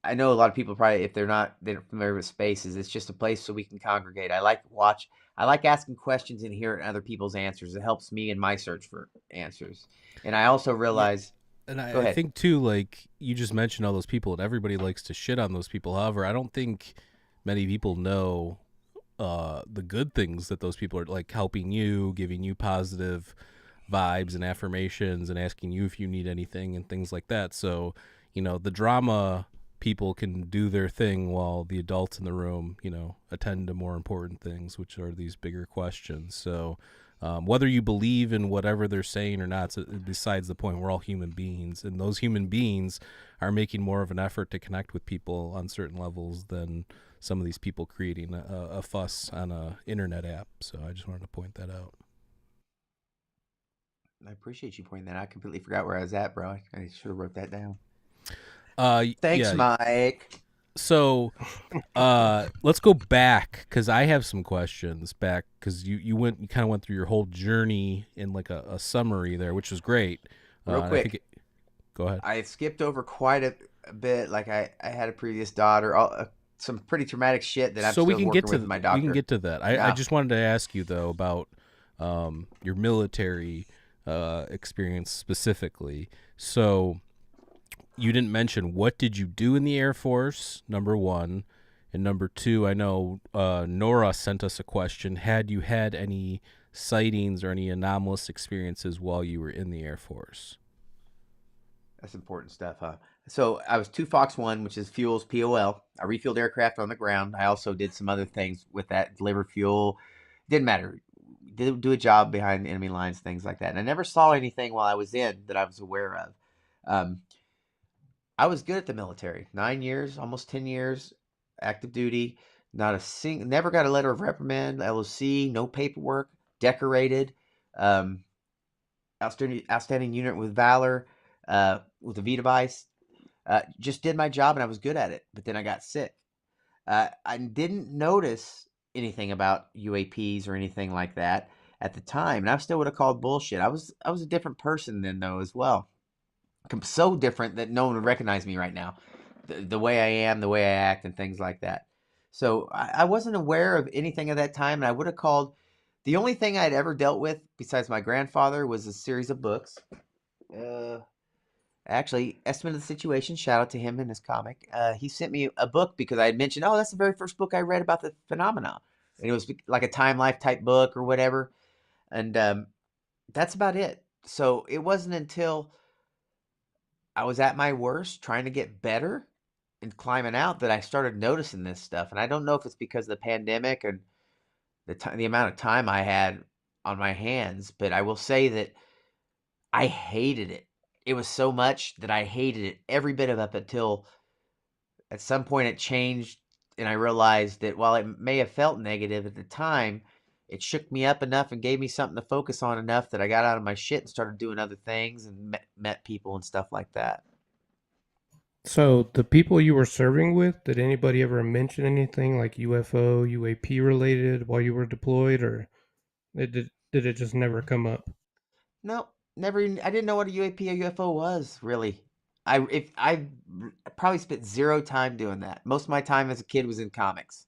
Speaker 2: I know a lot of people probably, if they're not familiar with spaces, it's just a place so we can congregate. I like asking questions and hearing other people's answers. It helps me in my search for answers. And I also realize,
Speaker 1: and
Speaker 2: go
Speaker 1: I
Speaker 2: ahead.
Speaker 1: think too, like you just mentioned all those people, and everybody likes to shit on those people. However, I don't think many people know the good things that those people are, like, helping you, giving you positive vibes and affirmations, and asking you if you need anything and things like that. So, the drama people can do their thing while the adults in the room, attend to more important things, which are these bigger questions. So whether you believe in whatever they're saying or not, besides the point, we're all human beings, and those human beings are making more of an effort to connect with people on certain levels than some of these people creating a fuss on a internet app. So I just wanted to point that out.
Speaker 2: I appreciate you pointing that out. I completely forgot where I was at, bro. I should have wrote that down. Thanks,
Speaker 1: yeah.
Speaker 2: Mike.
Speaker 1: So let's go back, because I have some questions back, because you kind of went through your whole journey in like a summary there, which was great.
Speaker 2: Real quick,
Speaker 1: go ahead.
Speaker 2: I skipped over quite a bit. Like I had a previous daughter, some pretty traumatic shit that I'm still working with my doctor.
Speaker 1: We can get to that. I just wanted to ask you though about your military experience specifically. So you didn't mention, what did you do in the Air Force, number one, and number two, I know Nora sent us a question. Had you had any sightings or any anomalous experiences while you were in the Air Force?
Speaker 2: That's important stuff, huh? So I was 2 Fox 1, which is fuels, POL. I refueled aircraft on the ground. I also did some other things with that, delivered fuel. Didn't matter. Did do a job behind enemy lines, things like that. And I never saw anything while I was in that I was aware of. I was good at the military. 9 years, almost 10 years, active duty. Never got a letter of reprimand, LOC, no paperwork, decorated. Outstanding unit with valor, with a V device. Just did my job and I was good at it. But then I got sick. I didn't notice anything about UAPs or anything like that at the time, and I still would have called bullshit. I was a different person then, though, as well. So different that no one would recognize me right now. The way I am, the way I act, and things like that. So I wasn't aware of anything at that time, and I would have called. The only thing I'd ever dealt with besides my grandfather was a series of books. Actually, Estimate of the Situation, shout out to him and his comic. He sent me a book because I had mentioned, oh, that's the very first book I read about the phenomena. And it was like a Time Life type book or whatever. And that's about it. So it wasn't until I was at my worst trying to get better and climbing out that I started noticing this stuff. And I don't know if it's because of the pandemic and the amount of time I had on my hands, but I will say that I hated it. It was so much that I hated it every bit of up until at some point it changed, and I realized that while it may have felt negative at the time, it shook me up enough and gave me something to focus on enough that I got out of my shit and started doing other things and met people and stuff like that.
Speaker 3: So the people you were serving with, did anybody ever mention anything like UFO, UAP related while you were deployed, or did it just never come up?
Speaker 2: No, never even, I didn't know what a UAP or UFO was, really. I probably spent zero time doing that. Most of my time as a kid was in comics.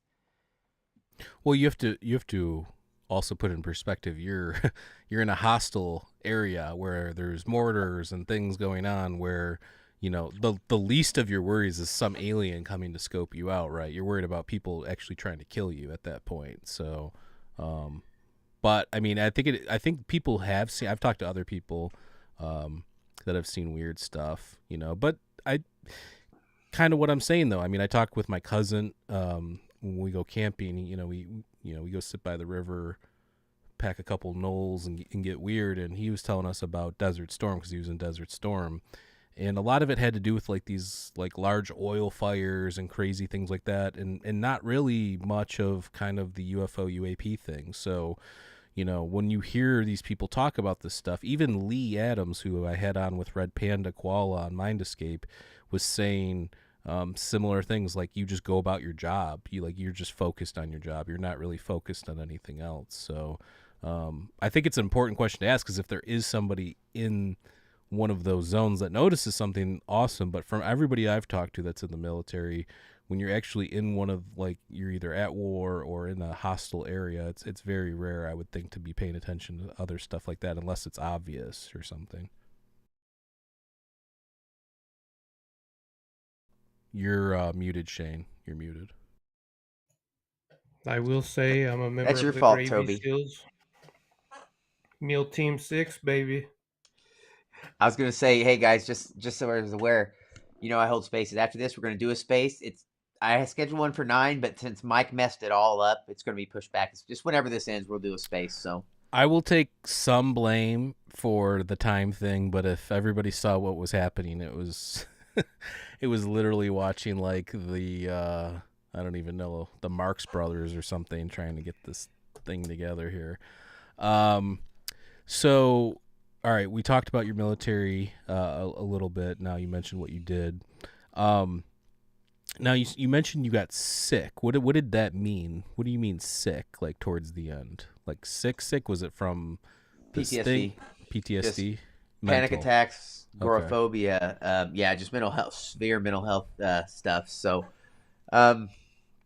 Speaker 1: Well, you have to also put in perspective. You're you're in a hostile area where there's mortars and things going on. Where the least of your worries is some alien coming to scope you out. Right? You're worried about people actually trying to kill you at that point. So, but I mean, I think people have seen. I've talked to other people that have seen weird stuff. But I kind of what I'm saying though. I mean, I talked with my cousin when we go camping. We go sit by the river, pack a couple knolls, and get weird. And he was telling us about Desert Storm because he was in Desert Storm, and a lot of it had to do with like these like large oil fires and crazy things like that, and not really much of kind of the UFO UAP thing. So when you hear these people talk about this stuff, even Lee Adams, who I had on with Red Panda Koala on Mind Escape, was saying similar things, like you just go about your job. You're just focused on your job. You're not really focused on anything else. So I think it's an important question to ask, because if there is somebody in one of those zones that notices something, awesome. But from everybody I've talked to that's in the military, when you're actually in one of, like, you're either at war or in a hostile area, it's very rare, I would think, to be paying attention to other stuff like that unless it's obvious or something. You're muted, Shane. You're muted.
Speaker 3: I will say I'm a member
Speaker 2: That's your
Speaker 3: of the
Speaker 2: fault,
Speaker 3: Gravy
Speaker 2: Toby.
Speaker 3: Seals. Meal Team 6, baby.
Speaker 2: I was gonna say, hey guys, just so I was aware, I hold spaces. After this, we're gonna do a space. I scheduled one for 9, but since Mike messed it all up, it's gonna be pushed back. It's just whenever this ends, we'll do a space. So
Speaker 1: I will take some blame for the time thing, but if everybody saw what was happening, it was it was literally watching like the I don't even know, the Marx Brothers or something, trying to get this thing together here. So all right, we talked about your military a little bit. Now you mentioned what you did. Now you mentioned you got sick. What did that mean? What do you mean sick? Like towards the end, like sick? Was it from this
Speaker 2: PTSD,
Speaker 1: thing? PTSD,
Speaker 2: just panic
Speaker 1: mental.
Speaker 2: attacks,
Speaker 1: Okay.
Speaker 2: agoraphobia, just mental health, severe mental health stuff. So, um,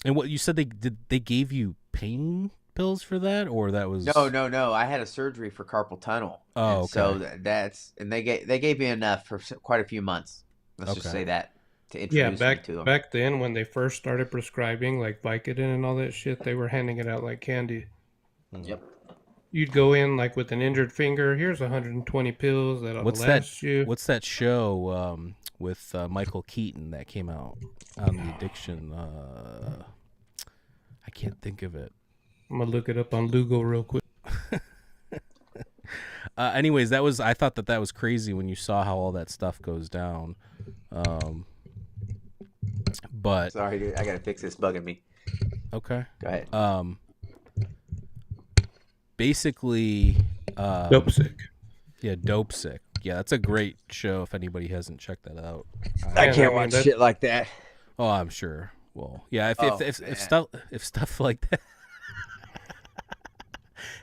Speaker 1: And what you said, they gave you pain pills for that, or that was
Speaker 2: no. I had a surgery for carpal tunnel,
Speaker 1: Oh,
Speaker 2: and so
Speaker 1: okay.
Speaker 2: they gave me enough for quite a few months. Let's just
Speaker 1: Okay.
Speaker 2: say that to
Speaker 3: Yeah,
Speaker 2: introduce me to them.
Speaker 3: back then when they first started prescribing like Vicodin and all that shit, they were handing it out like candy.
Speaker 1: Mhm.
Speaker 2: Yep.
Speaker 3: You'd go in like with an injured finger. Here's 120 pills that'll last you.
Speaker 1: What's that show with Michael Keaton that came out on the addiction? I can't think of it.
Speaker 3: I'm gonna look it up on Lugo real quick.
Speaker 1: Anyways, I thought that was crazy when you saw how all that stuff goes down. But
Speaker 2: Sorry, dude, I gotta fix this bugging me.
Speaker 1: okay.
Speaker 2: Go ahead.
Speaker 1: Basically,
Speaker 3: Dope sick.
Speaker 1: yeah, Dope Sick. Yeah, that's a great show if anybody hasn't checked that out.
Speaker 2: I
Speaker 3: Man,
Speaker 2: can't
Speaker 3: I mean,
Speaker 2: watch shit like that.
Speaker 1: Oh, I'm sure. Well, yeah, if
Speaker 2: Man.
Speaker 1: stuff like that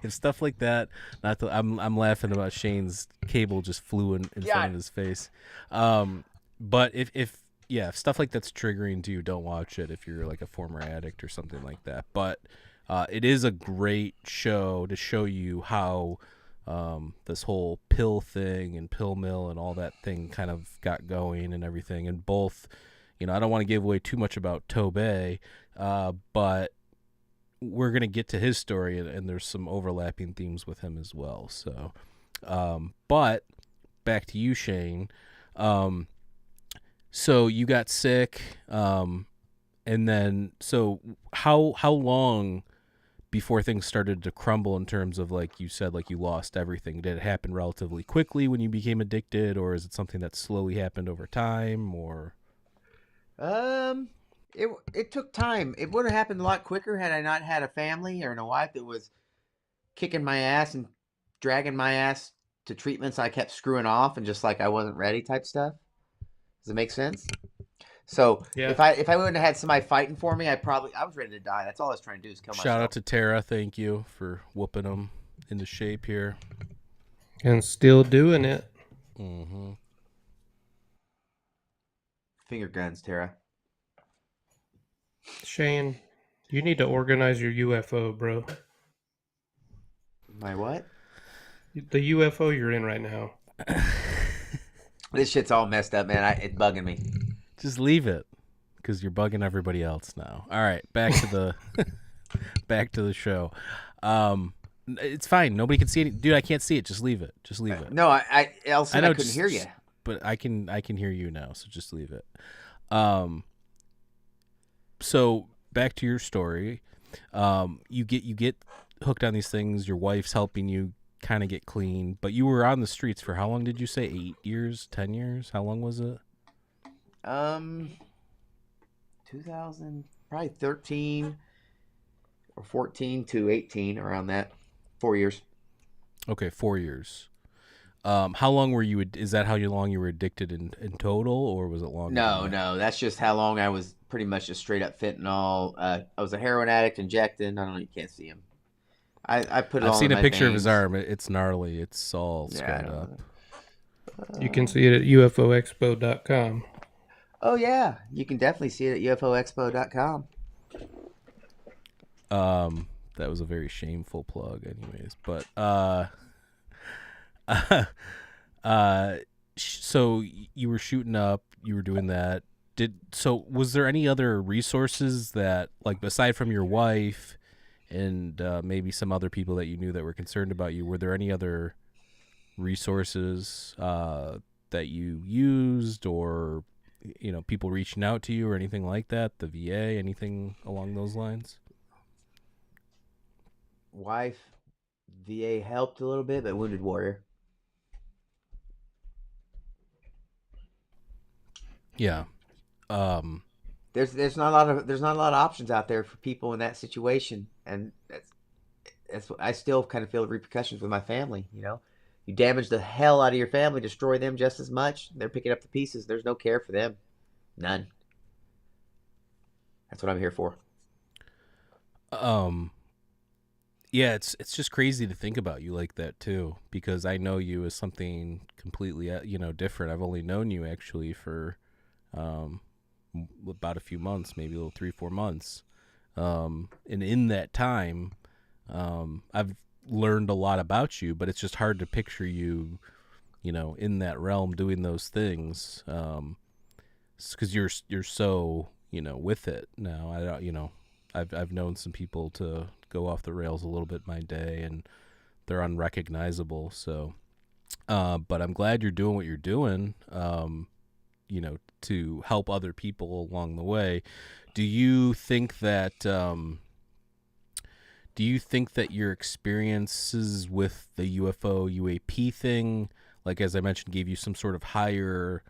Speaker 1: if stuff like that, I'm laughing about Shane's cable just flew in front of his face. But if stuff like that's triggering to you, don't watch it if you're like a former addict or something like that. But it is a great show to show you how this whole pill thing and pill mill and all that thing kind of got going and everything. And both, I don't want to give away too much about Toby, but we're going to get to his story, and there's some overlapping themes with him as well. So, but back to you, Shane. So you got sick, and then so how long before things started to crumble in terms of, like you said, like you lost everything? Did it happen relatively quickly when you became addicted, or is it something that slowly happened over time? Or
Speaker 2: Um, it took time. It would have happened a lot quicker had I not had a family or a wife that was kicking my ass and dragging my ass to treatments I kept screwing off and just like I wasn't ready type stuff. Does it make sense? So
Speaker 3: Yeah.
Speaker 2: if I wouldn't have had somebody fighting for me, I was ready to die. That's all I was trying to do is kill
Speaker 1: shout out
Speaker 2: myself.
Speaker 1: to Tara, thank you for whooping them into shape here.
Speaker 3: And still doing it.
Speaker 1: Mm-hmm.
Speaker 2: Finger guns, Tara.
Speaker 3: Shane, you need to organize your UFO, bro.
Speaker 2: My what?
Speaker 3: The UFO you're in right now.
Speaker 2: This shit's all messed up, man. It's bugging me.
Speaker 1: Just leave it, because you're bugging everybody else now. All right, back to the back to the show. It's fine. Nobody can see it, dude. I can't see it. Just leave it. Just leave it.
Speaker 2: No, Elson,
Speaker 1: I know.
Speaker 2: I couldn't hear you.
Speaker 1: But I can hear you now. So just leave it. So back to your story. You get hooked on these things. Your wife's helping you kind of get clean, but you were on the streets for how long did you say? 8 years, 10 years? How long was it?
Speaker 2: 2000, probably 13 or 14 to 18, around that. 4 years.
Speaker 1: Okay, 4 years. How long were you? Is that how long you were addicted in total, or was it longer than that?
Speaker 2: No, that's just how long I was pretty much just straight up fentanyl. I was a heroin addict injecting. I don't know, you can't see him. I put it
Speaker 1: I've
Speaker 2: all
Speaker 1: seen
Speaker 2: in
Speaker 1: a
Speaker 2: my
Speaker 1: picture of his
Speaker 2: veins.
Speaker 1: arm. It's gnarly. It's all
Speaker 2: Yeah, I
Speaker 1: scarred
Speaker 2: don't
Speaker 1: up.
Speaker 2: know.
Speaker 3: You can see it at ufoexpo.com.
Speaker 2: Oh yeah, you can definitely see it at ufoexpo.com.
Speaker 1: That was a very shameful plug, anyways. But so you were shooting up, you were doing that. Was there any other resources that, like, aside from your wife and maybe some other people that you knew that were concerned about you, were there any other resources that you used, or people reaching out to you or anything like that? The VA, anything along those lines?
Speaker 2: Wife, VA helped a little bit, but Wounded Warrior.
Speaker 1: Yeah.
Speaker 2: There's not a lot of options out there for people in that situation, and that's I still kind of feel the repercussions with my family. You damage the hell out of your family, destroy them just as much. They're picking up the pieces. There's no care for them, none. That's what I'm here for.
Speaker 1: Yeah, it's just crazy to think about you like that too, because I know you as something completely different. I've only known you actually for about a few months, maybe a little 3-4 months, and in that time I've learned a lot about you, but it's just hard to picture you in that realm doing those things, because you're so with it now. I don't I've known some people to go off the rails a little bit my day, and they're unrecognizable. So, but I'm glad you're doing what you're doing, to help other people along the way. Do you think that your experiences with the UFO UAP thing, like as I mentioned, gave you some sort of higher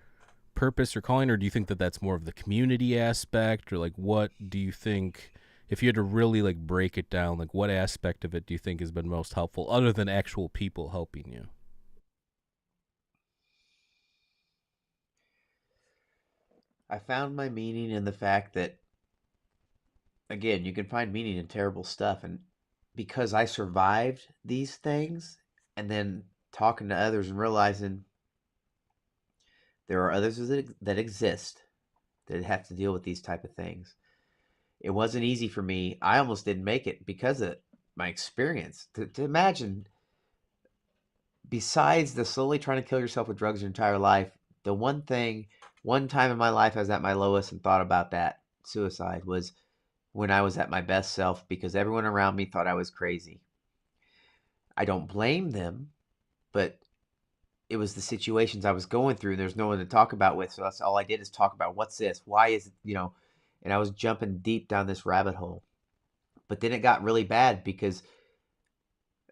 Speaker 1: purpose or calling, or do you think that that's more of the community aspect, or like what do you think? If you had to really like break it down, like what aspect of it do you think has been most helpful, other than actual people helping you?
Speaker 2: I found my meaning in the fact that, again, you can find meaning in terrible stuff, and because I survived these things, and then talking to others and realizing there are others that exist that have to deal with these type of things. It wasn't easy for me. I almost didn't make it because of my experience. To imagine, besides the slowly trying to kill yourself with drugs your entire life, the one time in my life I was at my lowest and thought about that suicide was when I was at my best self, because everyone around me thought I was crazy. I don't blame them, but it was the situations I was going through. And there's no one to talk about with. So that's all I did is talk about what's this? Why is it, and I was jumping deep down this rabbit hole. But then it got really bad because,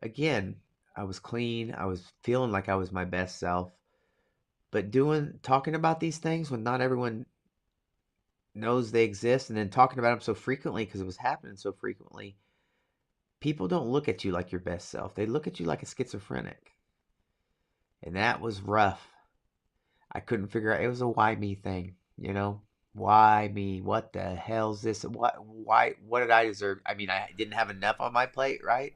Speaker 2: again, I was clean. I was feeling like I was my best self. But talking about these things when not everyone knows they exist, and then talking about them so frequently because it was happening so frequently, people don't look at you like your best self. They look at you like a schizophrenic. And that was rough. I couldn't figure out. It was a why me thing, Why me? What the hell's this? What did I deserve? I mean, I didn't have enough on my plate, right?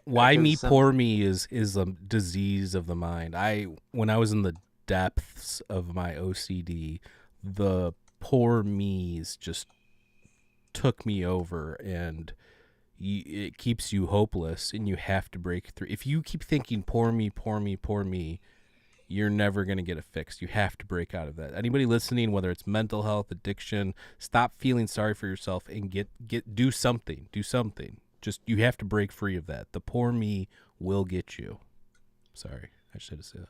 Speaker 1: Why me, poor me is a disease of the mind. When I was in the depths of my OCD, the poor me's just took me over, and it keeps you hopeless, and you have to break through. If you keep thinking poor me, poor me, poor me, you're never going to get it fixed. You have to break out of that. Anybody listening, whether it's mental health, addiction, stop feeling sorry for yourself and do something. Just, you have to break free of that. The poor me will get you. Sorry, I just had to say that.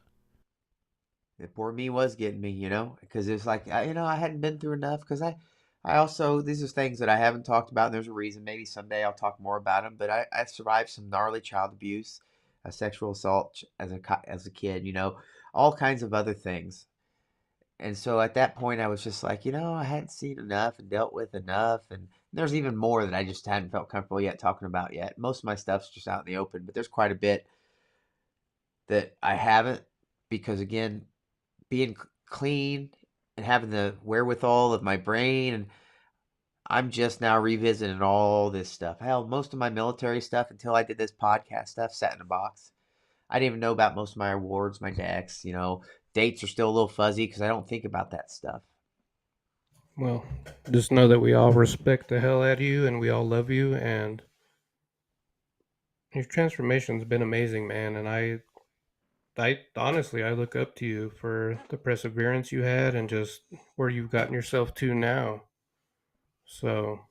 Speaker 2: The poor me was getting me, because it's like, I hadn't been through enough. Because I also, these are things that I haven't talked about, and there's a reason. Maybe someday I'll talk more about them. But I survived some gnarly child abuse, a sexual assault as a kid, all kinds of other things. And so at that point, I was just like, I hadn't seen enough and dealt with enough. And there's even more that I just hadn't felt comfortable yet talking about yet. Most of my stuff's just out in the open, but there's quite a bit that I haven't, because, again, being clean and having the wherewithal of my brain, and I'm just now revisiting all this stuff. Hell, most of my military stuff, until I did this podcast stuff, sat in a box. I didn't even know about most of my awards, my decks, dates are still a little fuzzy because I don't think about that stuff.
Speaker 3: Well, just know that we all respect the hell out of you, and we all love you, and your transformation's been amazing, man. And I honestly, I look up to you for the perseverance you had and just where you've gotten yourself to now. So,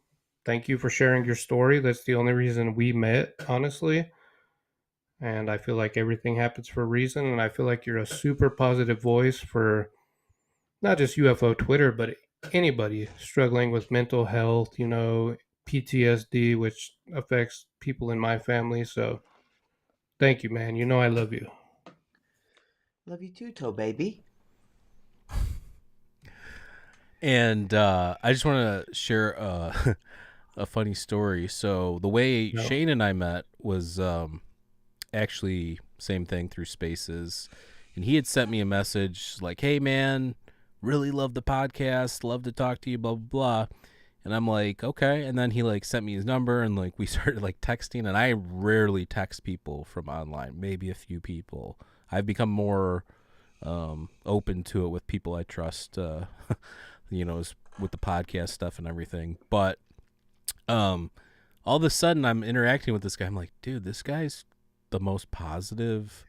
Speaker 3: thank you for sharing your story. That's the only reason we met, honestly. And I feel like everything happens for a reason. And I feel like you're a super positive voice for not just UFO Twitter, but anybody struggling with mental health, PTSD, which affects people in my family. So, thank you, man. I love you.
Speaker 2: Love you too, Toe Baby.
Speaker 1: And I just want to share a funny story. So the way Shane and I met was actually same thing through Spaces. And he had sent me a message like, hey, man, really love the podcast. Love to talk to you, blah, blah, blah. And I'm like, okay. And then he sent me his number, and we started texting. And I rarely text people from online, maybe a few people. I've become more open to it with people I trust, with the podcast stuff and everything. But all of a sudden I'm interacting with this guy. I'm like, dude, this guy's the most positive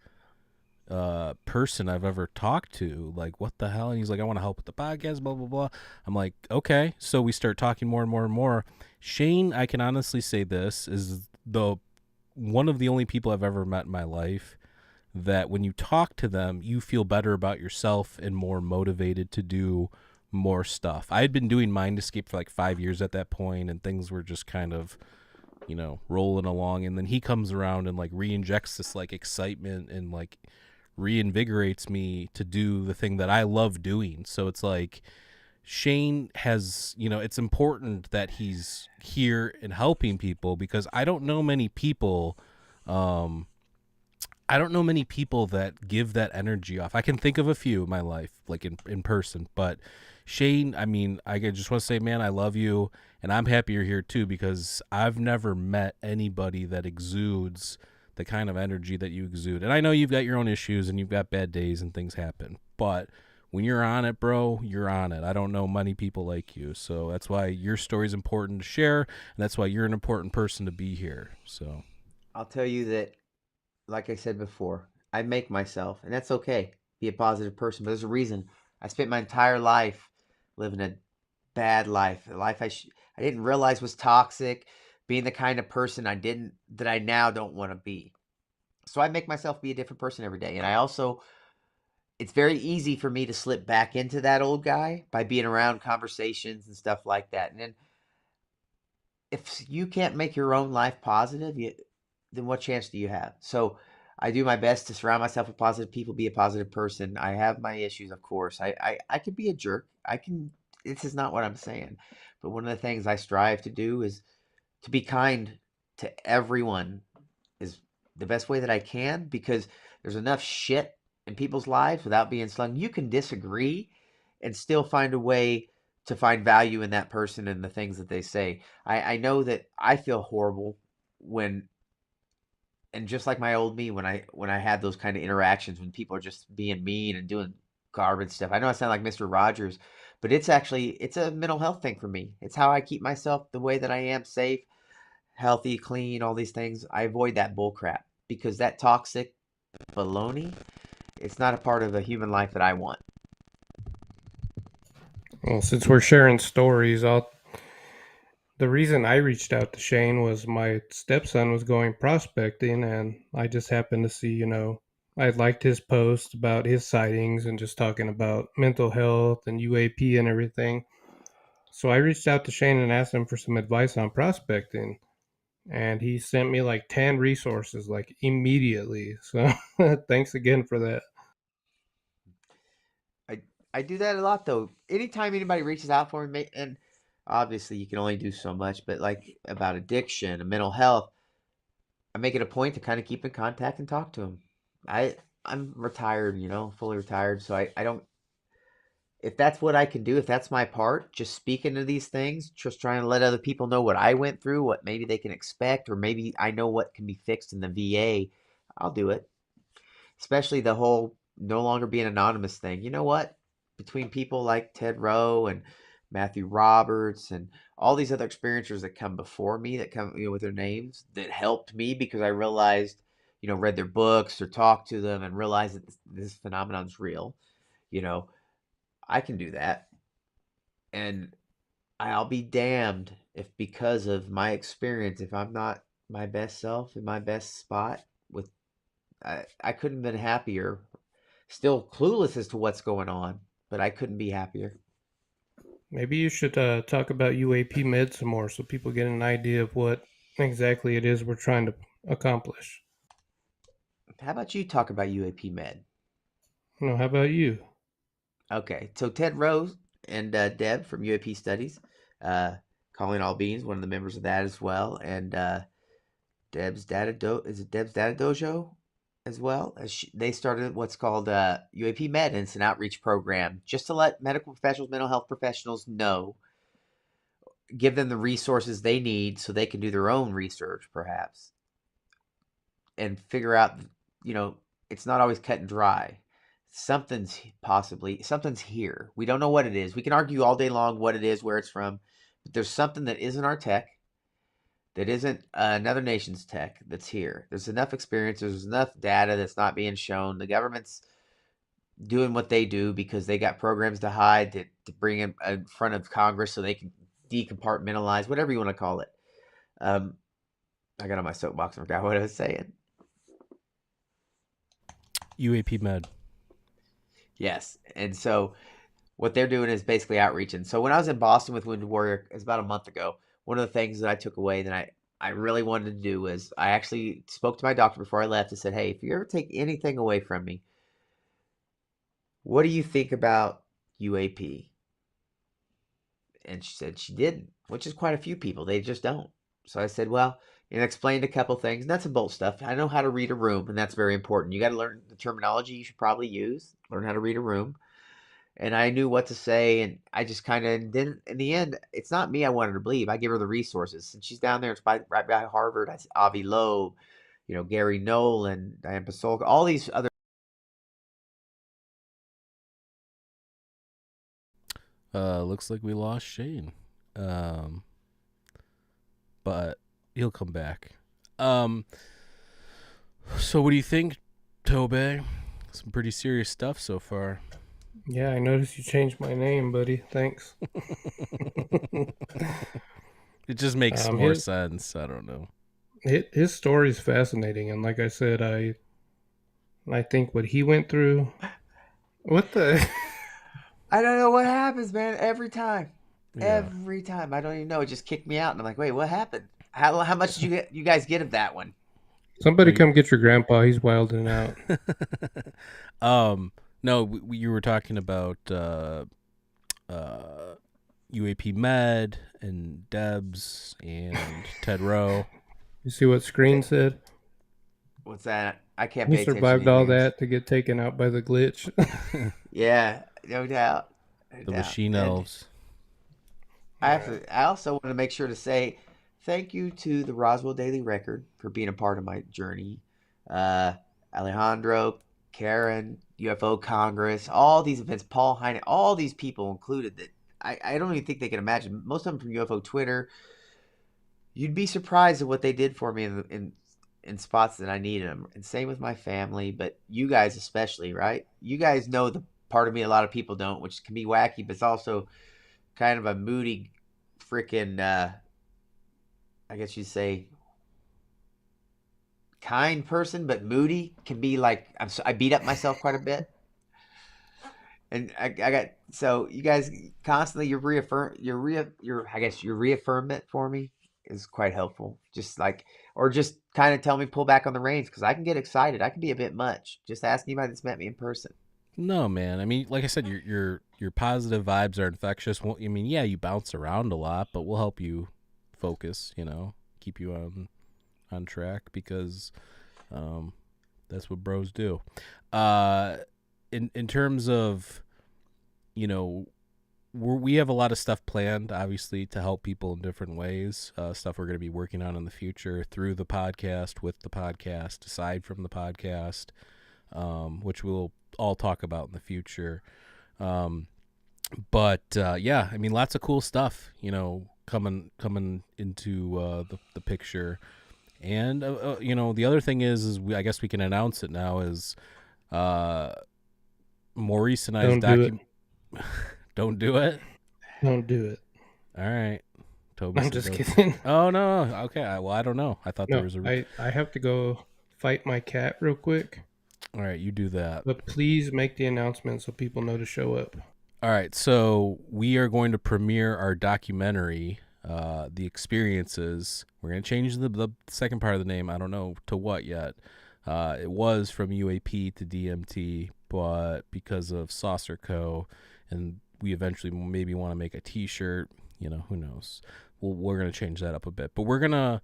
Speaker 1: person I've ever talked to. Like, what the hell? And he's like, I want to help with the podcast, blah, blah, blah. I'm like, okay. So we start talking more and more and more. Shane, I can honestly say this, is one of the only people I've ever met in my life that when you talk to them, you feel better about yourself and more motivated to do more stuff. I had been doing Mind Escape for 5 years at that point, and things were just kind of, rolling along. And then he comes around and re-injects this excitement and reinvigorates me to do the thing that I love doing. So it's Shane has, it's important that he's here and helping people, because I don't know many people that give that energy off. I can think of a few in my life, in person, but Shane, I mean, I just want to say, man, I love you, and I'm happy you're here too, because I've never met anybody that exudes the kind of energy that you exude. And I know you've got your own issues and you've got bad days and things happen, but when you're on it, bro, you're on it. I don't know many people like you, so that's why your story is important to share, and that's why you're an important person to be here. So
Speaker 2: I'll tell you that, like I said before, I make myself, and that's okay, be a positive person, but there's a reason. I spent my entire life living a bad life, a life I didn't realize was toxic, being the kind of person that I now don't want to be. So I make myself be a different person every day. And I also it's very easy for me to slip back into that old guy by being around conversations and stuff like that. And then if you can't make your own life positive, then what chance do you have? So I do my best to surround myself with positive people, be a positive person. I have my issues, of course. I could be a jerk. I can, this is not what I'm saying. But one of the things I strive to do is to be kind to everyone is the best way that I can, because there's enough shit in people's lives without being slung. You can disagree and still find a way to find value in that person and the things that they say. I know that I feel horrible when, and just like my old me, when I had those kind of interactions when people are just being mean and doing garbage stuff. I know I sound like Mr. Rogers, but it's a mental health thing for me. It's how I keep myself the way that I am, safe, healthy, clean, all these things. I avoid that bull crap because that toxic baloney, it's not a part of a human life that I want.
Speaker 3: Well, since we're sharing stories, the reason I reached out to Shane was my stepson was going prospecting, and I just happened to see, I liked his post about his sightings and just talking about mental health and UAP and everything. So I reached out to Shane and asked him for some advice on prospecting, and he sent me like 10 resources like immediately. So thanks again for that.
Speaker 2: I I do that a lot though. Anytime anybody reaches out for me, and obviously you can only do so much, but like about addiction and mental health, I make it a point to kind of keep in contact and talk to them. I'm retired, fully retired, so I don't, if that's what I can do, if that's my part, just speaking to these things, just trying to let other people know what I went through, what maybe they can expect, or maybe I know what can be fixed in the VA, I'll do it. Especially the whole no longer being anonymous thing. You know what? Between people like Ted Rowe and Matthew Roberts and all these other experiencers that come before me that come, with their names that helped me because I realized, read their books or talked to them and realized that this phenomenon is real. You know, I can do that. And I'll be damned if because of my experience, if I'm not my best self in my best spot with, I couldn't have been happier. Still clueless as to what's going on, but I couldn't be happier.
Speaker 3: Maybe you should talk about UAP Med some more so people get an idea of what exactly it is we're trying to accomplish.
Speaker 2: How about you talk about UAP Med?
Speaker 3: How about you?
Speaker 2: Okay, so Ted Rose and Deb from UAP Studies, uh, Calling All Beings, one of the members of that as well, and is it Deb's Data Dojo as well? They started what's called UAP Med, and it's an outreach program just to let medical professionals, mental health professionals know, give them the resources they need so they can do their own research, perhaps, and figure out, you know, it's not always cut and dry. Something's here. We don't know what it is. We can argue all day long what it is, where it's from, but there's something that isn't our tech, that isn't another nation's tech that's here. There's enough experience. There's enough data that's not being shown. The government's doing what they do because they got programs to hide, to bring in front of Congress so they can decompartmentalize, whatever you want to call it. Um, I got on my soapbox and forgot what I was saying.
Speaker 1: UAP Med.
Speaker 2: Yes. And so what they're doing is basically outreach. And so when I was in Boston with Wounded Warrior, it was about a month ago, one of the things that I took away that I really wanted to do was I actually spoke to my doctor before I left and said, hey, if you ever take anything away from me, what do you think about UAP? And she said she didn't, which is quite a few people. They just don't. So I said, well, and explained a couple things, nuts and bolts stuff. I know how to read a room, and that's very important. You got to learn the terminology you should probably use, learn how to read a room. And I knew what to say, and I just kind of didn't. In the end, it's not me I wanted to believe. I give her the resources, and she's down there. It's right by Harvard. I see Avi Loeb, Gary Nolan, Diane Pasolka, all these other.
Speaker 1: Looks like we lost Shane. But he'll come back. So what do you think, Toby? Some pretty serious stuff so far.
Speaker 3: Yeah, I noticed you changed my name, buddy. Thanks.
Speaker 1: It just makes more
Speaker 3: his
Speaker 1: sense. I don't know.
Speaker 3: his story is fascinating, and like I said, I think what he went through What the?
Speaker 2: I don't know what happens, man. Every time.
Speaker 1: Yeah.
Speaker 2: Every time. I don't even know. It just kicked me out. And I'm like, wait, what happened? How much did you guys get of that one?
Speaker 3: Somebody
Speaker 1: Wait.
Speaker 3: come get your grandpa. He's wilding out.
Speaker 1: No, you were talking about UAP Med and Debs and Ted Rowe.
Speaker 3: You see what Screen said?
Speaker 2: What's that? I can't
Speaker 3: He
Speaker 2: pay attention to
Speaker 3: survived all
Speaker 2: anything else.
Speaker 3: that to get taken out by the glitch.
Speaker 2: Yeah, no doubt. No
Speaker 1: The
Speaker 2: doubt.
Speaker 1: machine
Speaker 2: And
Speaker 1: elves.
Speaker 2: I also want to make sure to say thank you to the Roswell Daily Record for being a part of my journey. Uh, Alejandro, Karen, UFO Congress, all these events, Paul Heine, all these people included that I don't even think they can imagine. Most of them from UFO Twitter. You'd be surprised at what they did for me in spots that I needed them. And same with my family, but you guys especially, right? You guys know the part of me a lot of people don't, which can be wacky, but it's also kind of a moody freaking I guess you'd say kind person, but moody can be like I beat up myself quite a bit, and I got so you guys constantly your I guess your reaffirmment for me is quite helpful. Just like or just kind of tell me pull back on the reins because I can get excited. I can be a bit much. Just ask anybody that's met me in person.
Speaker 1: No, man. I mean, like I said, your positive vibes are infectious. Well, I mean, yeah, you bounce around a lot, but we'll help you focus. Keep you on track because that's what bros do. In terms of we have a lot of stuff planned, obviously, to help people in different ways. Stuff we're going to be working on in the future through the podcast, with the podcast, aside from the podcast, which we'll all talk about in the future. But yeah, I mean, lots of cool stuff, coming into the picture. And the other thing is I guess we can announce it now is Maurice and I's Don't do it.
Speaker 3: Don't do it.
Speaker 1: All right. Toby.
Speaker 3: I'm just kidding.
Speaker 1: Oh no. Okay. Well, I don't know. I thought there was a.
Speaker 3: I have to go fight my cat real quick.
Speaker 1: All right, you do that.
Speaker 3: But please make the announcement so people know to show up.
Speaker 1: All right, so we are going to premiere our documentary, The Experiences. We're going to change the second part of the name. I don't know to what yet. It was from UAP to DMT, but because of Saucer Co. and we eventually maybe want to make a T-shirt, who knows. We're going to change that up a bit. But we're going to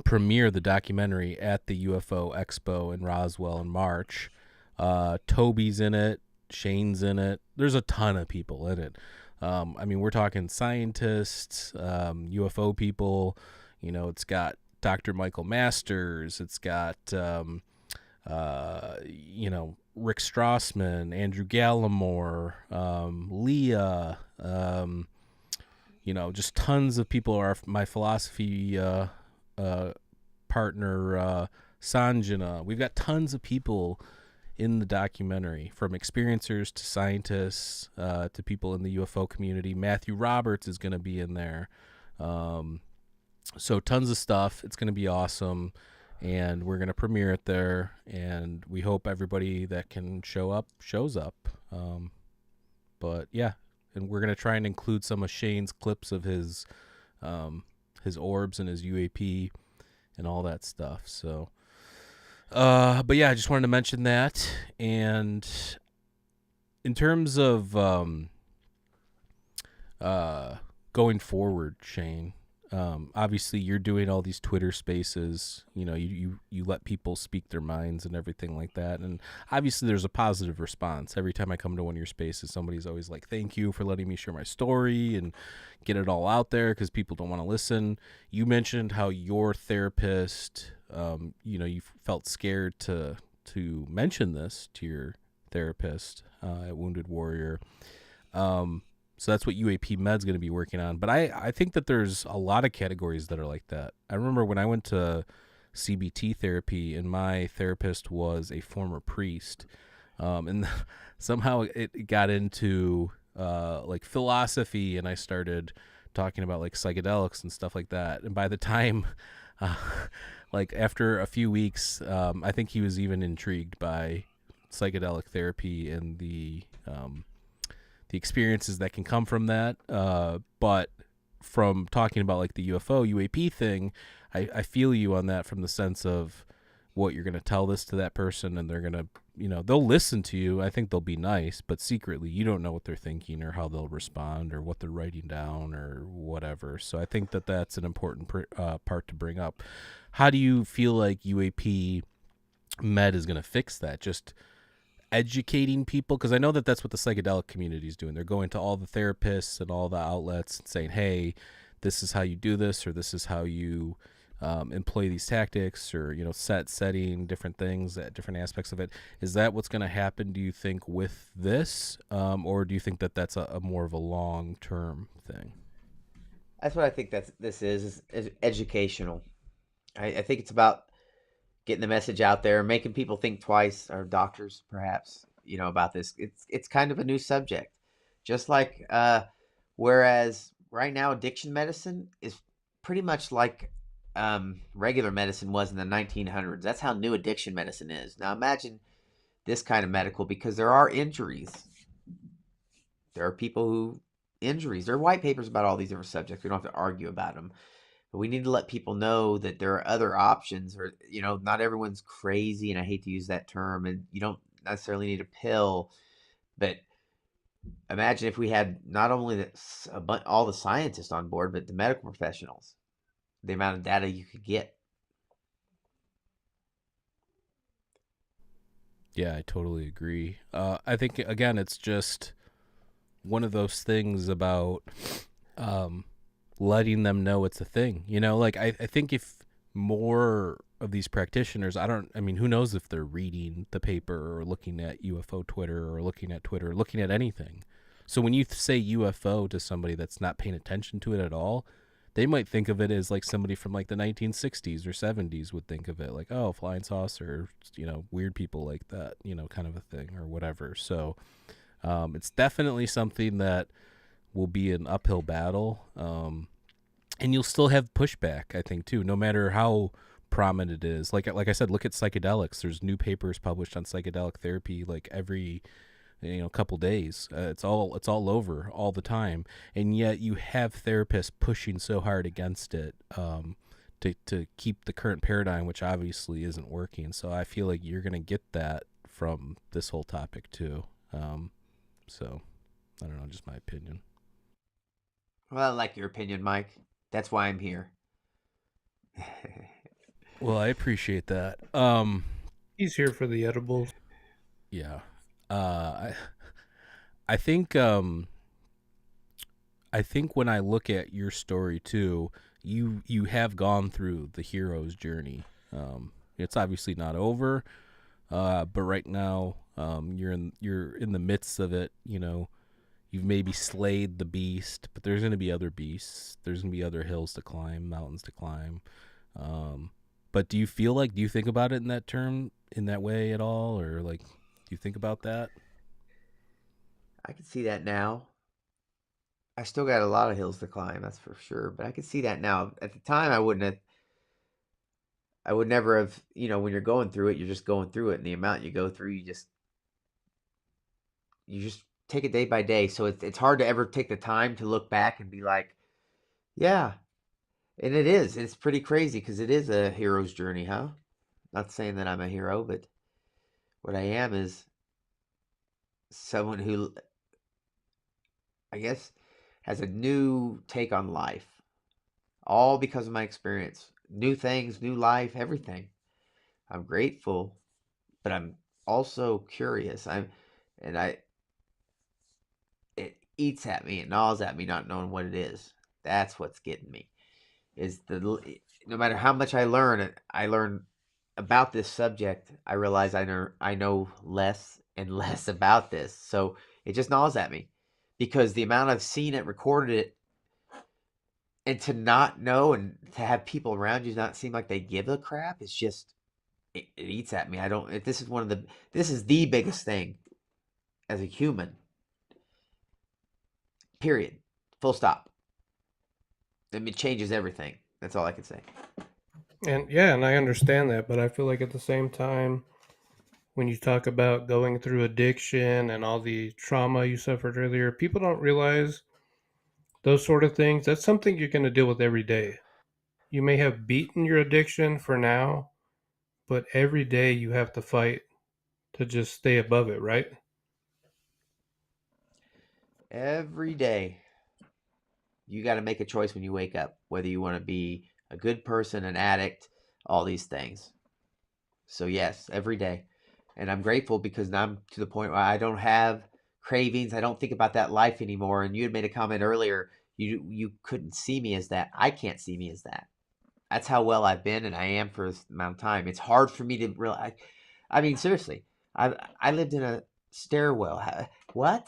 Speaker 1: premiere the documentary at the UFO Expo in Roswell in March. Toby's in it. Shane's in it. There's a ton of people in it. I mean, we're talking scientists, UFO people. It's got Dr. Michael Masters. It's got, Rick Strassman, Andrew Gallimore, Leah, just tons of people. Are my philosophy partner, Sanjana. We've got tons of people in the documentary, from experiencers to scientists to people in the UFO community. Matthew Roberts is going to be in there. So tons of stuff. It's going to be awesome. And we're going to premiere it there. And we hope everybody that can show up shows up. But yeah, and we're going to try and include some of Shane's clips of his orbs and his UAP and all that stuff. So, but yeah, I just wanted to mention that. And in terms of going forward, Shane, obviously you're doing all these Twitter spaces. You let people speak their minds and everything like that. And obviously there's a positive response. Every time I come to one of your spaces, somebody's always like, thank you for letting me share my story and get it all out there because people don't want to listen. You mentioned how your therapist, you felt scared to mention this to your therapist at Wounded Warrior. So that's what UAP Med's going to be working on. But I think that there's a lot of categories that are like that. I remember when I went to CBT therapy and my therapist was a former priest. And somehow it got into like philosophy, and I started talking about like psychedelics and stuff like that. And by the time, like after a few weeks, I think he was even intrigued by psychedelic therapy and the experiences that can come from that. But from talking about like the UFO UAP thing, I feel you on that from the sense of what you're going to tell this to that person, and they're going to, they'll listen to you. I think they'll be nice, but secretly you don't know what they're thinking or how they'll respond or what they're writing down or whatever. So I think that that's an important part to bring up. How do you feel like UAP Med is going to fix that? Just educating people, because I know that that's what the psychedelic community is doing. They're going to all the therapists and all the outlets and saying, hey, this is how you do this, or this is how you employ these tactics, or setting different things, different aspects of it. Is that what's going to happen, do you think, with this, or do you think that that's a more of a long-term thing?
Speaker 2: That's what I think that this is educational. I think it's about getting the message out there, making people think twice, or doctors perhaps, about this. It's kind of a new subject, just like whereas right now addiction medicine is pretty much like regular medicine was in the 1900s. That's how new addiction medicine is. Now imagine this kind of medical, because there are injuries. There are people who injuries. There are white papers about all these different subjects. We don't have to argue about them. But we need to let people know that there are other options, or, not everyone's crazy. And I hate to use that term, and you don't necessarily need a pill, but imagine if we had not only all the scientists on board, but the medical professionals, the amount of data you could get.
Speaker 1: Yeah, I totally agree. I think, again, it's just one of those things about letting them know it's a thing. I think if more of these practitioners, who knows if they're reading the paper or looking at UFO Twitter or looking at Twitter or looking at anything. So when you say UFO to somebody that's not paying attention to it at all, they might think of it as like somebody from like the 1960s or 70s would think of it, like, oh, flying saucer, weird people like that, kind of a thing or whatever. So it's definitely something that will be an uphill battle. And you'll still have pushback, I think, too, no matter how prominent it is. Like I said, look at psychedelics. There's new papers published on psychedelic therapy like every couple days. It's all over all the time, and yet you have therapists pushing so hard against it to keep the current paradigm, which obviously isn't working. So I feel like you're gonna get that from this whole topic too. So I don't know, just my opinion.
Speaker 2: Well, I like your opinion, Mike. That's why I'm here.
Speaker 1: Well, I appreciate that.
Speaker 3: He's here for the edibles.
Speaker 1: Yeah. I think when I look at your story too, you have gone through the hero's journey. It's obviously not over, but right now you're in the midst of it. You've maybe slayed the beast, but there's going to be other beasts. There's going to be other hills to climb, mountains to climb. But do you think about it in that way at all? Or like, do you think about that?
Speaker 2: I can see that now. I still got a lot of hills to climb, that's for sure. But I can see that now. At the time, I would never have, when you're going through it, you're just going through it. And the amount you go through, you just take it day by day. So it's hard to ever take the time to look back and be like, yeah. And it's pretty crazy, because it is a hero's journey, huh? Not saying that I'm a hero, but what I am is someone who, I guess, has a new take on life, all because of my experience. New things, new life, everything. I'm grateful, but I'm also curious. It eats at me, it gnaws at me, not knowing what it is. That's what's getting me. No matter how much I learn about this subject, I realize I know less and less about this. So it just gnaws at me, because the amount I've seen it, recorded it, and to not know, and to have people around you not seem like they give a crap, it's just, it eats at me. This is the biggest thing as a human. Period. Full stop. It changes everything. That's all I can say.
Speaker 3: And I understand that, but I feel like at the same time, when you talk about going through addiction and all the trauma you suffered earlier, people don't realize those sort of things. That's something you're going to deal with every day. You may have beaten your addiction for now, but every day you have to fight to just stay above it, right?
Speaker 2: Every day, you got to make a choice when you wake up, whether you want to be a good person, an addict, all these things. So yes, every day. And I'm grateful because now I'm to the point where I don't have cravings. I don't think about that life anymore. And you had made a comment earlier, you couldn't see me as that. I can't see me as that. That's how well I've been and I am for this amount of time. It's hard for me to realize. I mean, seriously, I lived in a stairwell. What?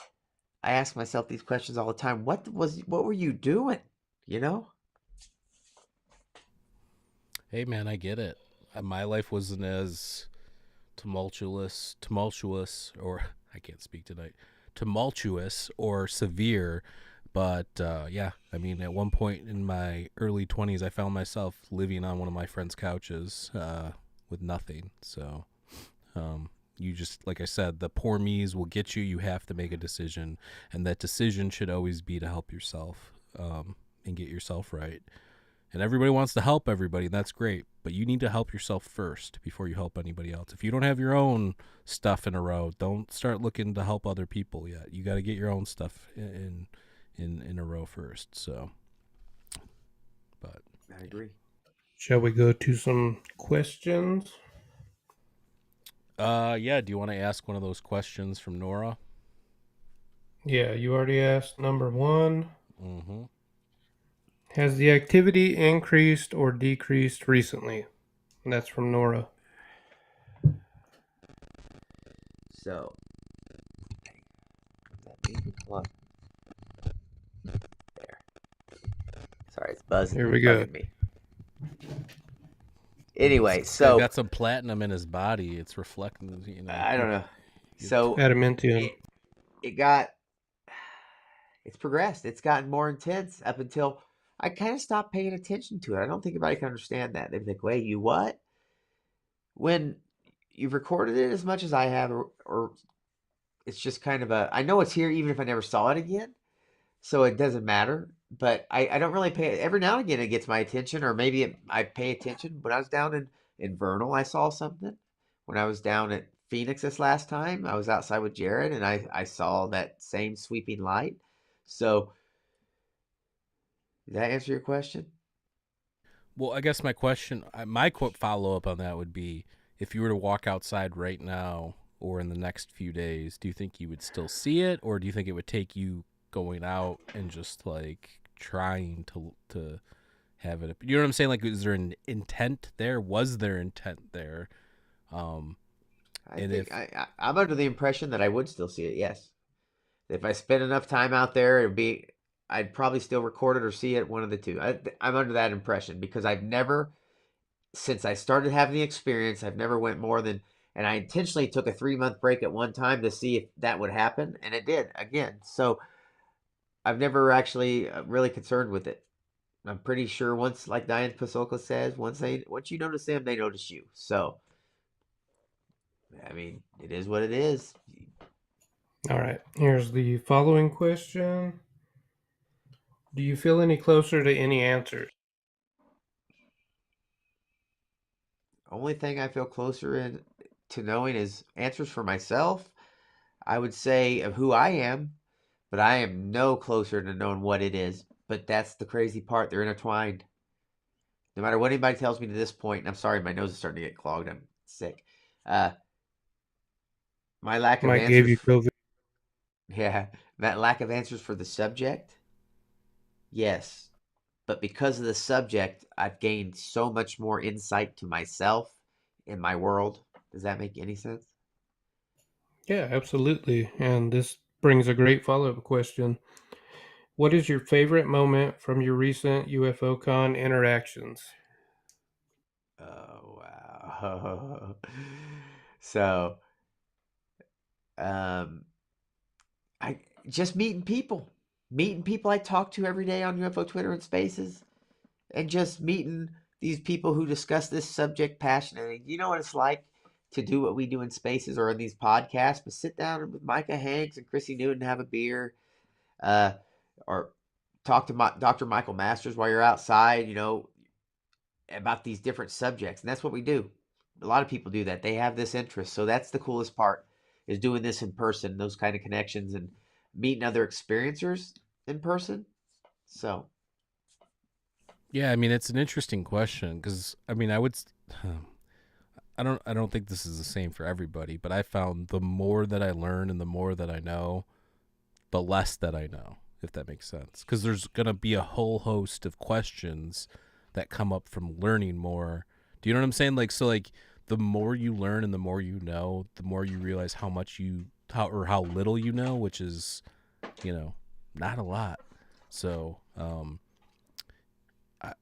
Speaker 2: I ask myself these questions all the time. What were you doing? You know?
Speaker 1: Hey, man, I get it. My life wasn't as tumultuous, or I can't speak tonight, tumultuous or severe. But yeah, I mean, at one point in my early 20s, I found myself living on one of my friend's couches with nothing. So you just, like I said, the poor me's will get you. You have to make a decision. And that decision should always be to help yourself and get yourself right. And everybody wants to help everybody, and that's great. But you need to help yourself first before you help anybody else. If you don't have your own stuff in a row, don't start looking to help other people yet. You got to get your own stuff in a row first. So, but
Speaker 2: I agree.
Speaker 3: Shall we go to some questions?
Speaker 1: yeah. Do you want to ask one of those questions from Nora?
Speaker 3: Yeah, you already asked number one.
Speaker 1: Mm-hmm.
Speaker 3: Has the activity increased or decreased recently? And that's from Nora.
Speaker 2: So, there. Sorry, it's buzzing.
Speaker 3: Here we go.
Speaker 2: Bugging me. Anyway,
Speaker 1: He's
Speaker 2: so
Speaker 1: got some platinum in his body. It's reflecting. You know.
Speaker 2: I don't know. So
Speaker 3: Adamantium.
Speaker 2: it's progressed. It's gotten more intense up until I kind of stopped paying attention to it. I don't think anybody can understand that. They'd be like, "Wait, you what?" When you've recorded it as much as I have, or it's just kind of I know it's here even if I never saw it again, so it doesn't matter. But I don't really pay. Every now and again, it gets my attention, or maybe I pay attention. When I was down in Vernal, I saw something. When I was down at Phoenix this last time, I was outside with Jared, and I saw that same sweeping light. So, did that answer your question?
Speaker 1: Well, I guess my quote follow up on that would be: if you were to walk outside right now or in the next few days, do you think you would still see it, or do you think it would take you going out and just like trying to have it? You know what I'm saying? Like, is there an intent there? Was there intent there? Um,
Speaker 2: I
Speaker 1: and
Speaker 2: think
Speaker 1: if
Speaker 2: I'm under the impression that I would still see it. Yes, if I spend enough time out there, I'd probably still record it or see it. One of the two. I'm under that impression because I've never, since I started having the experience, I've never went more than, and I intentionally took a 3 month break at one time to see if that would happen, and it did again. So I've never actually really concerned with it. I'm pretty sure once, like Diane Pasolka says, once you notice them, they notice you. So, I mean, it is what it is.
Speaker 3: All right. Here's the following question. Do you feel any closer to any answers?
Speaker 2: Only thing I feel to knowing is answers for myself. I would say of who I am, but I am no closer to knowing what it is. But that's the crazy part. They're intertwined. No matter what anybody tells me to this point, and I'm sorry, my nose is starting to get clogged. I'm sick. Uh, my lack of
Speaker 3: Mike gave
Speaker 2: answers.
Speaker 3: you COVID.
Speaker 2: Yeah, that lack of answers for the subject. Yes, but because of the subject, I've gained so much more insight to myself in my world. Does that make any sense?
Speaker 3: Yeah, absolutely. And this brings a great follow up question. What is your favorite moment from your recent UFO con interactions?
Speaker 2: Oh wow. So, um I just meeting people I talk to every day on UFO Twitter and Spaces, and just meeting these people who discuss this subject passionately. You know what it's like to do what we do in Spaces or in these podcasts, but sit down with Micah Hanks and Chrissy Newton and have a beer, or talk to Dr. Michael Masters while you're outside, about these different subjects. And that's what we do. A lot of people do that. They have this interest. So that's the coolest part, is doing this in person, those kind of connections, and meeting other experiencers in person. So
Speaker 1: Yeah, I mean, it's an interesting question because I mean, I don't think this is the same for everybody, but I found the more that I learn and the more that I know, the less that I know, if that makes sense. Because there's gonna be a whole host of questions that come up from learning more. Do you know what I'm saying? Like the more you learn and the more you know, the more you realize how how little you know, which is, not a lot. So, I,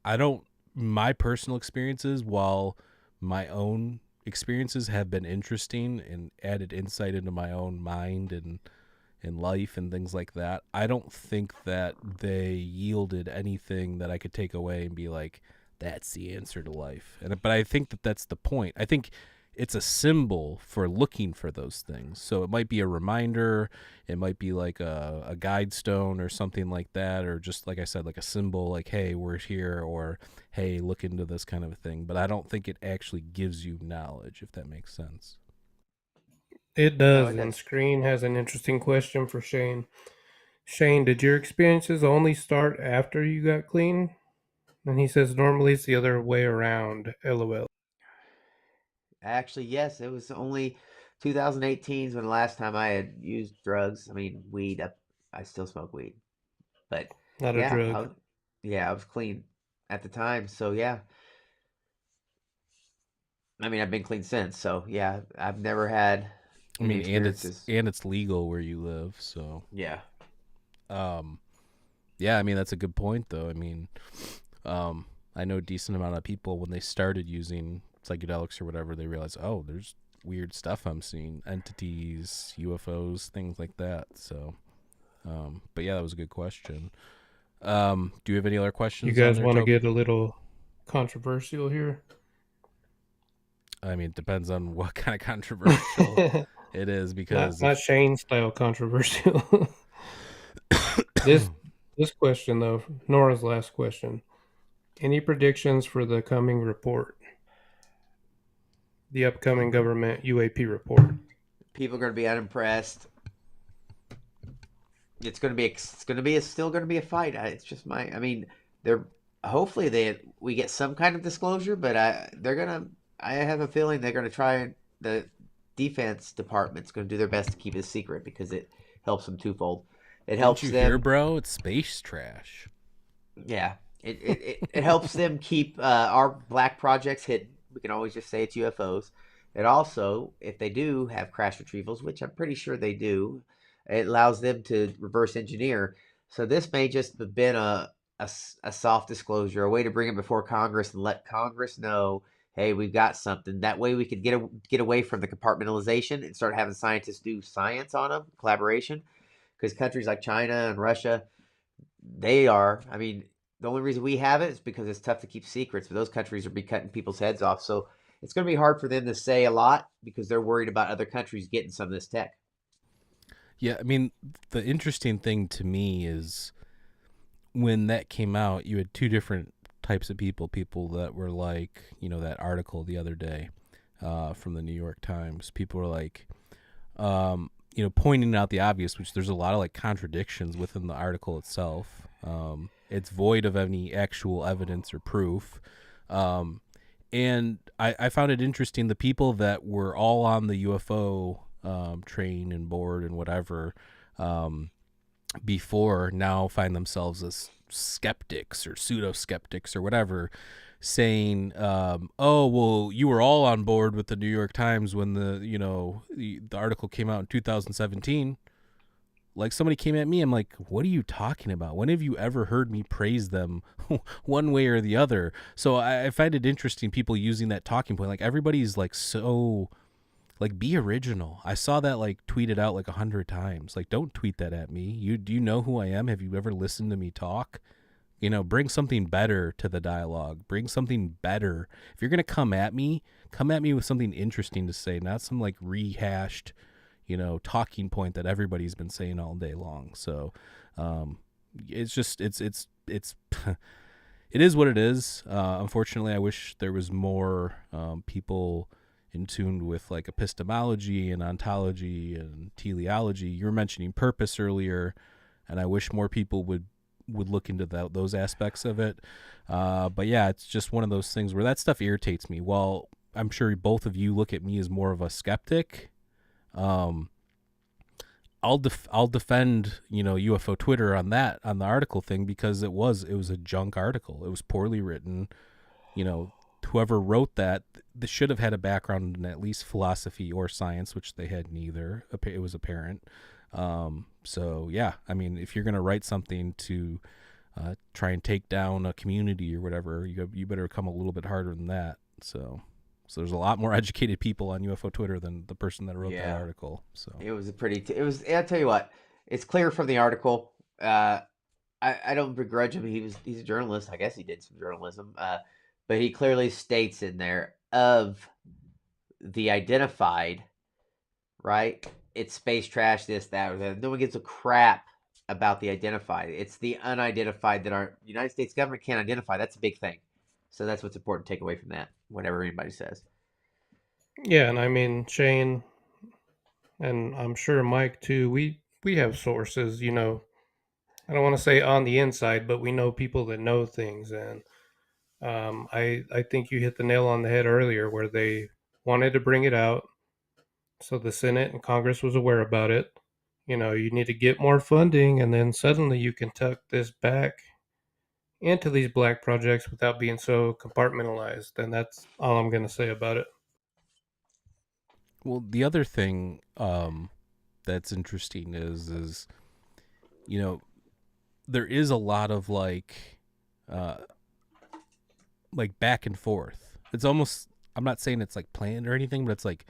Speaker 1: I don't. My personal experiences, while my own experiences have been interesting and added insight into my own mind and life and things like that, I don't think that they yielded anything that I could take away and be like, that's the answer to life. But I think that that's the point. I think it's a symbol for looking for those things. So it might be a reminder, it might be like a guide stone or something like that, or just like I said, like a symbol, like, hey, we're here, or hey, look into this kind of a thing. But I don't think it actually gives you knowledge, if that makes sense.
Speaker 3: It
Speaker 2: no,
Speaker 3: does.
Speaker 2: it
Speaker 3: And
Speaker 2: does.
Speaker 3: Screen has an interesting question for Shane. Shane, did your experiences only start after you got clean? And he says normally it's the other way around. LOL.
Speaker 2: Actually, yes, it was only 2018 is when the last time I had used drugs. I mean, weed. I still smoke weed, but
Speaker 3: Not a
Speaker 2: yeah,
Speaker 3: drug.
Speaker 2: I was clean at the time. So yeah, I mean, I've been clean since. So yeah, I've never had
Speaker 1: I
Speaker 2: any
Speaker 1: mean,
Speaker 2: experiences.
Speaker 1: and it's legal where you live, so
Speaker 2: Yeah,
Speaker 1: um yeah, I mean, that's a good point though. I mean, I know a decent amount of people when they started using psychedelics or whatever, they realize, oh, there's weird stuff I'm seeing, entities, UFOs, things like that. So, but yeah, that was a good question. Do you have any other
Speaker 3: You
Speaker 1: questions on
Speaker 3: guys
Speaker 1: there,
Speaker 3: want to
Speaker 1: Toby?
Speaker 3: get a little controversial here?
Speaker 1: I mean, it depends on what kind of controversial it is,
Speaker 3: not
Speaker 1: because
Speaker 3: not
Speaker 1: if
Speaker 3: Shane style controversial. this this question though, Nora's last question. Any predictions for the coming report? The upcoming government UAP report.
Speaker 2: people are going to be unimpressed. Still going to be a fight. It's just I mean, they're hopefully we get some kind of disclosure, but I have a feeling they're going to try. The defense department's going to do their best to keep it a secret because it helps them twofold. It
Speaker 1: didn't
Speaker 2: helps
Speaker 1: you hear,
Speaker 2: them,
Speaker 1: bro? It's space trash.
Speaker 2: yeah. It helps them keep our black projects hidden. We can always just say it's UFOs. It also, if they do have crash retrievals, which I'm pretty sure they do, it allows them to reverse engineer. So this may just have been a soft disclosure, a way to bring it before Congress and let Congress know, hey, we've got something. That way we could get away from the compartmentalization and start having scientists do science on them, collaboration. Because countries like China and Russia, I mean, the only reason we have it is because it's tough to keep secrets, but those countries are be cutting people's heads off. So it's going to be hard for them to say a lot because they're worried about other countries getting some of this tech.
Speaker 1: Yeah, I mean, the interesting thing to me is when that came out, you had two different types of people that were like, that article the other day from the New York Times. People were like, pointing out the obvious, which there's a lot of like contradictions within the article itself. It's void of any actual evidence or proof. And I found it interesting. The people that were all on the UFO train and board and whatever before now find themselves as skeptics or pseudo skeptics or whatever, saying, "Oh, well, you were all on board with the New York Times when the article came out in 2017." Like, somebody came at me, I'm like, "What are you talking about? When have you ever heard me praise them one way or the other?" So I find it interesting, people using that talking point. Like, everybody's like, so like, be original. I saw that like tweeted out like 100 times. Like, don't tweet that at me. Do you know who I am? Have you ever listened to me talk? Bring something better to the dialogue. Bring something better. If you're going to come at me come at me with something interesting to say, not some like rehashed, talking point that everybody's been saying all day long. So, it's just it's it is what it is. Unfortunately, I wish there was more people in tune with like epistemology and ontology and teleology. You were mentioning purpose earlier, and I wish more people would look into those aspects of it. But yeah, it's just one of those things where that stuff irritates me. While I'm sure both of you look at me as more of a skeptic, I'll defend UFO Twitter on the article thing, because it was a junk article. It was poorly written. Whoever wrote that, they should have had a background in at least philosophy or science, which they had neither. It was apparent. So yeah, I mean, if you're gonna write something to try and take down a community or whatever, you better come a little bit harder than that. So there's a lot more educated people on UFO Twitter than the person that wrote that article. So
Speaker 2: it was I'll tell you what, it's clear from the article. I don't begrudge him. He's a journalist. I guess he did some journalism. But he clearly states in there of the identified, right? It's space trash, this, that, or that. No one gives a crap about the identified. It's the unidentified that our United States government can't identify. That's a big thing. So that's what's important to take away from that, whatever anybody says.
Speaker 3: Yeah, and I mean, Shane, and I'm sure Mike too, we have sources, I don't want to say on the inside, but we know people that know things. And I think you hit the nail on the head earlier, where they wanted to bring it out, so the Senate and Congress was aware about it. You need to get more funding, and then suddenly you can tuck this back into these black projects without being so compartmentalized. And that's all I'm going to say about it.
Speaker 1: well, the other thing that's interesting is there is a lot of like back and forth. It's almost, I'm not saying it's like planned or anything, but it's like,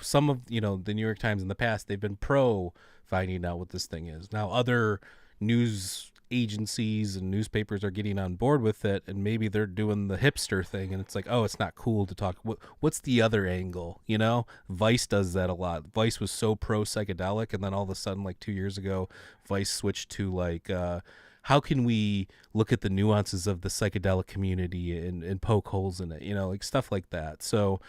Speaker 1: some of, the New York Times in the past, they've been pro finding out what this thing is. Now other news agencies and newspapers are getting on board with it, and maybe they're doing the hipster thing, and it's like, oh, it's not cool to talk. What's the other angle? Vice does that a lot. Vice was so pro psychedelic, and then all of a sudden, like 2 years ago, Vice switched to like, how can we look at the nuances of the psychedelic community and poke holes in it, like stuff like that. So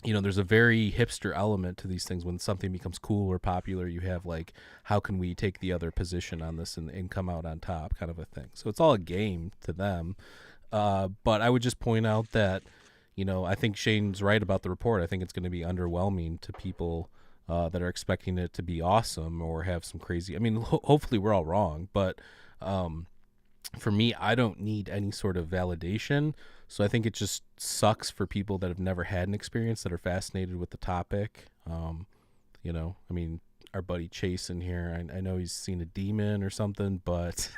Speaker 1: there's a very hipster element to these things. When something becomes cool or popular, you have like, how can we take the other position on this and come out on top, kind of a thing. So it's all a game to them. But I would just point out that, I think Shane's right about the report. I think it's going to be underwhelming to people that are expecting it to be awesome or have some crazy, I mean, hopefully we're all wrong, but for me, I don't need any sort of validation. So I think it just sucks for people that have never had an experience, that are fascinated with the topic. I mean, our buddy Chase in here, I know he's seen a demon or something, but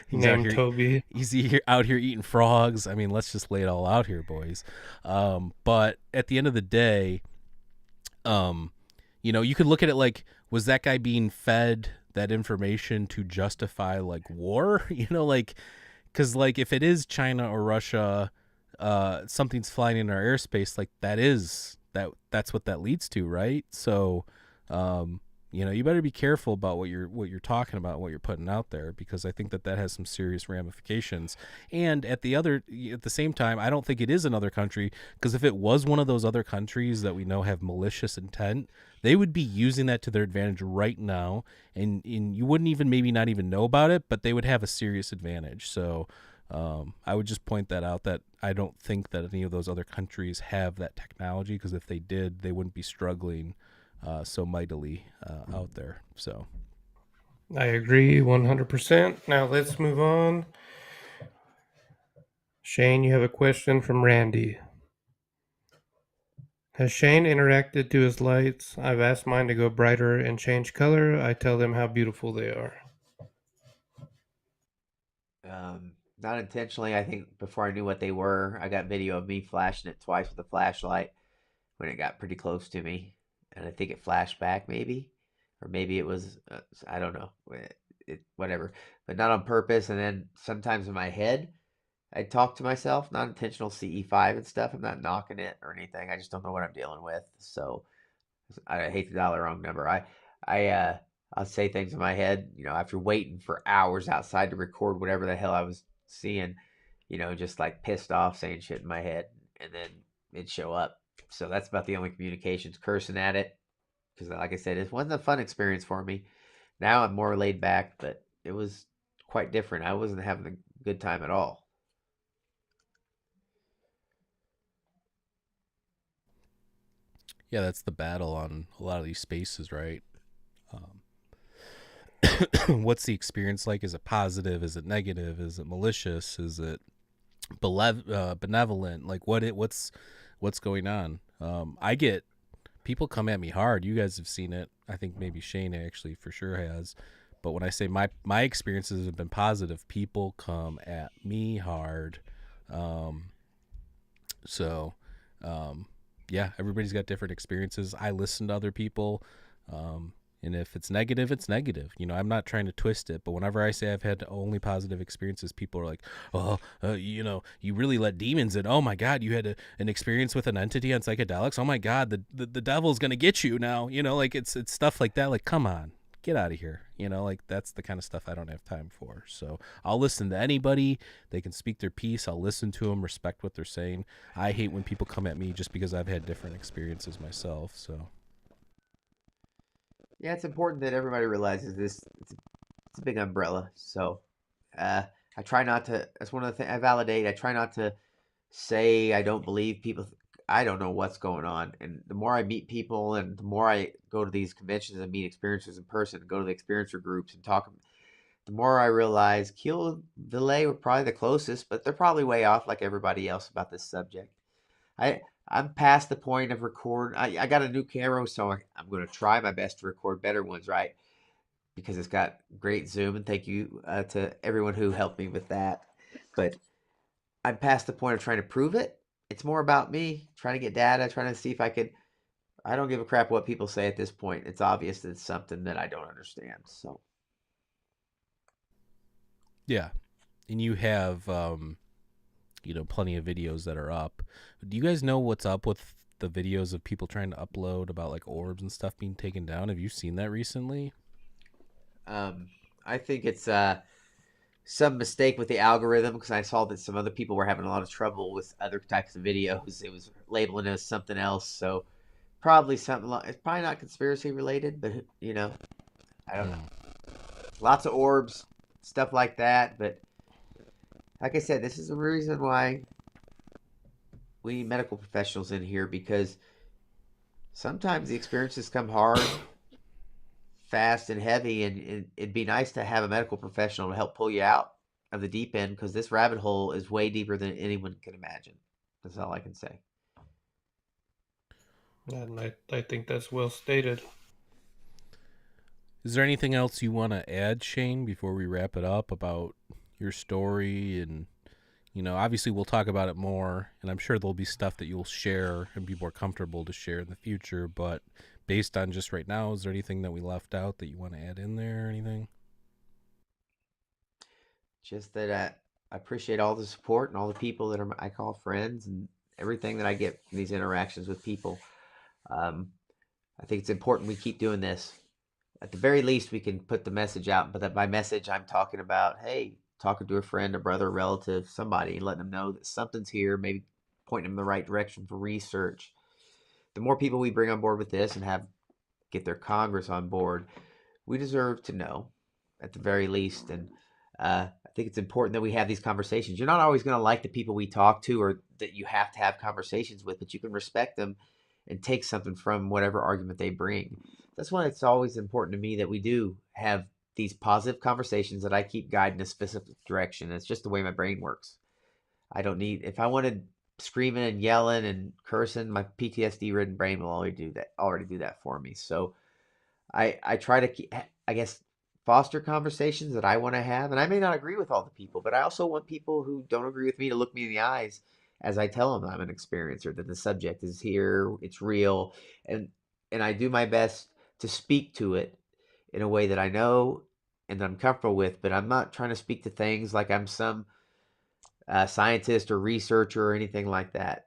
Speaker 3: he's named Toby.
Speaker 1: He's out here eating frogs. I mean, let's just lay it all out here, boys. But at the end of the day, you could look at it like, was that guy being fed that information to justify like war? Because like if it is China or Russia, something's flying in our airspace, like that's what that leads to, right? So you better be careful about what you're talking about, what you're putting out there, because I think that has some serious ramifications. And at the same time, I don't think it is another country, because if it was one of those other countries that we know have malicious intent, they would be using that to their advantage right now, and you wouldn't even maybe not even know about it, but they would have a serious advantage. So I would just point that out, that I don't think that any of those other countries have that technology, because if they did, they wouldn't be struggling so mightily out there. So
Speaker 3: I agree 100%. Now let's move on. Shane, you have a question from Randy. Has Shane interacted to his lights? I've asked mine to go brighter and change color. I tell them how beautiful they are.
Speaker 2: Not intentionally. I think before I knew what they were, I got video of me flashing it twice with a flashlight when it got pretty close to me. And I think it flashed back, maybe. Or maybe it was, I don't know. Whatever. But not on purpose. And then sometimes in my head, I talk to myself, not intentional CE5 and stuff. I'm not knocking it or anything. I just don't know what I'm dealing with. So I hate to dial the wrong number. I I'll say things in my head, after waiting for hours outside to record whatever the hell I was seeing, just like pissed off saying shit in my head, and then it'd show up. So that's about the only communications, cursing at it, because like I said, it wasn't a fun experience for me. Now I'm more laid back, but it was quite different. I wasn't having a good time at all.
Speaker 1: Yeah, that's the battle on a lot of these spaces, right? Um, what's the experience like? Is it positive? Is it negative? Is it malicious? Is it benevolent? Like what's going on? I get people come at me hard. You guys have seen it. I think maybe Shane actually for sure has. But when I say my experiences have been positive, people come at me hard. Um, so, um, yeah, everybody's got different experiences. I listen to other people. Um, and if it's negative, it's negative. I'm not trying to twist it, but whenever I say I've had only positive experiences, people are like, "Oh, you really let demons in. Oh my God, you had an experience with an entity on psychedelics. Oh my God, the devil's gonna get you now." Like it's stuff like that. Like, come on, get out of here. Like that's the kind of stuff I don't have time for. So I'll listen to anybody. They can speak their piece. I'll listen to them, respect what they're saying. I hate when people come at me just because I've had different experiences myself. So.
Speaker 2: Yeah, it's important that everybody realizes this. It's a big umbrella. So uh, I try not to. That's one of the things I validate. I try not to say I don't believe people. I don't know what's going on. And the more I meet people, and the more I go to these conventions and meet experiencers in person, go to the experiencer groups and talk, the more I realize Keel Valet were probably the closest, but they're probably way off like everybody else about this subject. I I'm past the point of record. I got a new camera, so I'm going to try my best to record better ones, right? Because it's got great zoom, and thank you to everyone who helped me with that. But I'm past the point of trying to prove it. It's more about me trying to get data, trying to see if I could. I don't give a crap what people say at this point. It's obvious that it's something that I don't understand. So
Speaker 1: Yeah, and you have plenty of videos that are up. Do you guys know what's up with the videos of people trying to upload about like orbs and stuff being taken down? Have you seen that recently?
Speaker 2: um, I think it's some mistake with the algorithm because I saw that some other people were having a lot of trouble with other types of videos. It was labeling as something else. So probably something like it's probably not conspiracy related, but I don't know.
Speaker 1: Mm.
Speaker 2: Lots of orbs, stuff like that. But like I said, this is the reason why we need medical professionals in here because sometimes the experiences come hard, fast, and heavy, and it'd be nice to have a medical professional to help pull you out of the deep end because this rabbit hole is way deeper than anyone can imagine. That's all I can say.
Speaker 3: And I think that's well stated.
Speaker 1: Is there anything else you want to add, Shane, before we wrap it up about your story? And obviously we'll talk about it more, and I'm sure there'll be stuff that you'll share and be more comfortable to share in the future. But based on just right now, is there anything that we left out that you want to add in there or anything?
Speaker 2: Just that I appreciate all the support and all the people that I call friends and everything that I get from these interactions with people. Um, I think it's important we keep doing this. At the very least, we can put the message out. But that by message, I'm talking about, hey, talking to a friend, a brother, a relative, somebody, and letting them know that something's here, maybe pointing them in the right direction for research. The more people we bring on board with this and have get their Congress on board, we deserve to know, at the very least. And I think it's important that we have these conversations. You're not always going to like the people we talk to or that you have to have conversations with, but you can respect them and take something from whatever argument they bring. That's why it's always important to me that we do have these positive conversations that I keep guiding a specific direction. It's just the way my brain works. I don't need if I wanted screaming and yelling and cursing, my PTSD ridden brain will already do that for me. So I try to keep, I guess, foster conversations that I want to have, and I may not agree with all the people, but I also want people who don't agree with me to look me in the eyes as I tell them I'm an experiencer, that the subject is here, it's real, and and I do my best to speak to it in a way that I know and that I'm comfortable with, but I'm not trying to speak to things like I'm some scientist or researcher or anything like that.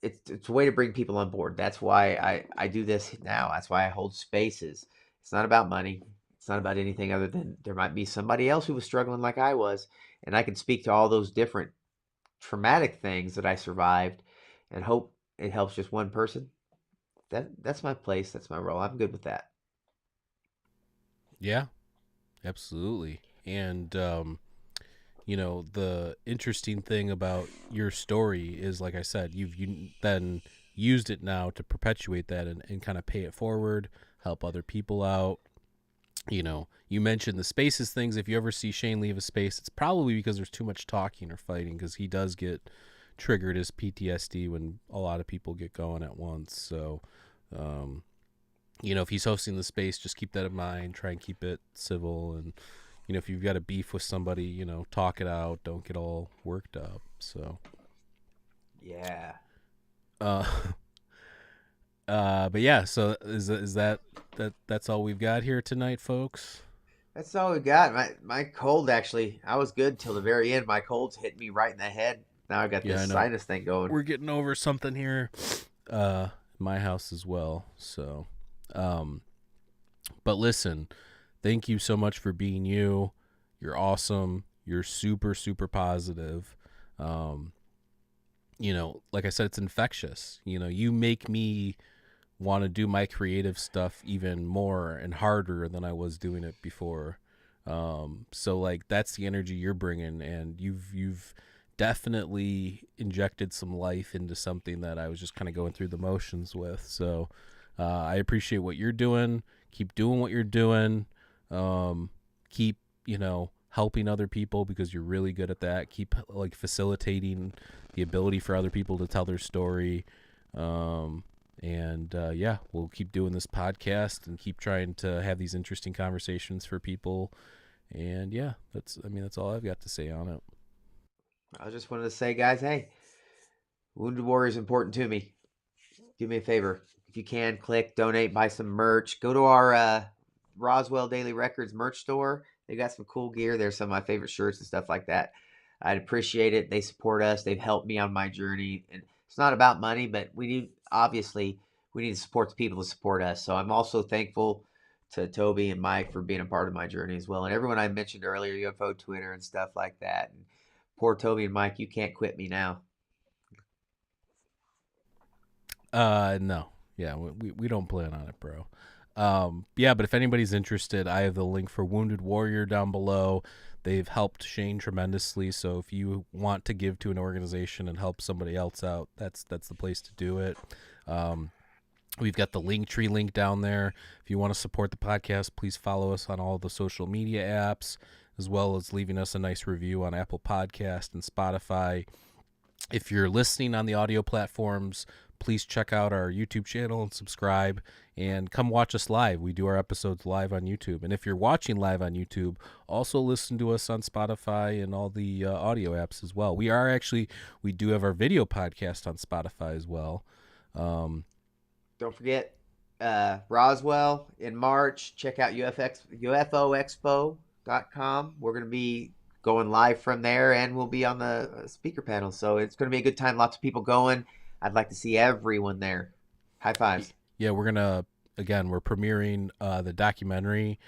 Speaker 2: It's a way to bring people on board. That's why I do this now. That's why I hold spaces. It's not about money. It's not about anything other than there might be somebody else who was struggling like I was, and I can speak to all those different traumatic things that I survived and hope it helps just one person. That's my place. That's my role. I'm good with that.
Speaker 1: Yeah, absolutely. And the interesting thing about your story is, like I said, you then used it now to perpetuate that and kind of pay it forward, help other people out. You mentioned the spaces things. If you ever see Shane leave a space, it's probably because there's too much talking or fighting, because he does get triggered as PTSD when a lot of people get going at once. So, if he's hosting the space, just keep that in mind. Try and keep it civil. And, if you've got a beef with somebody, talk it out. Don't get all worked up. So,
Speaker 2: Yeah.
Speaker 1: But yeah, so is that's all we've got here tonight, folks?
Speaker 2: That's all we got. My cold, actually, I was good till the very end. My cold's hit me right in the head. Now I got
Speaker 1: Yeah, I
Speaker 2: this
Speaker 1: know.
Speaker 2: sinus thing going.
Speaker 1: We're getting over something here, my house as well. So, but listen, thank you so much for being you. You're awesome. You're super, super positive. Like I said, it's infectious. You make me want to do my creative stuff even more and harder than I was doing it before. So like that's the energy you're bringing, and you've definitely injected some life into something that I was just kind of going through the motions with. So I appreciate what you're doing. Keep doing what you're doing. Keep helping other people, because you're really good at that. Keep like facilitating the ability for other people to tell their story. Yeah, we'll keep doing this podcast and keep trying to have these interesting conversations for people. And yeah, that's all I've got to say on it.
Speaker 2: I just wanted to say, guys, hey, Wounded Warrior is important to me. Do me a favor. If you can, click, donate, buy some merch. Go to our Roswell Daily Records merch store. They got some cool gear. There's some of my favorite shirts and stuff like that. I'd appreciate it. They support us. They've helped me on my journey. And it's not about money, but we need to support the people to support us. So I'm also thankful to Toby and Mike for being a part of my journey as well. And everyone I mentioned earlier, UFO Twitter and stuff like that. And poor Toby and Mike, you can't quit me now.
Speaker 1: No. Yeah, we don't plan on it, bro. Yeah, but if anybody's interested, I have the link for Wounded Warrior down below. They've helped Shane tremendously, so if you want to give to an organization and help somebody else out, that's the place to do it. We've got the Linktree link down there. If you want to support the podcast, please follow us on all the social media apps, as well as leaving us a nice review on Apple Podcast and Spotify. If you're listening on the audio platforms, please check out our YouTube channel and subscribe, and come watch us live. We do our episodes live on YouTube. And if you're watching live on YouTube, also listen to us on Spotify and all the audio apps as well. We do have our video podcast on Spotify as well.
Speaker 2: Don't forget Roswell in March. Check out UFOexpo.com. We're going to be going live from there, and we'll be on the speaker panel. So it's going to be a good time. Lots of people going. I'd like to see everyone there. High fives.
Speaker 1: Yeah, we're premiering the documentary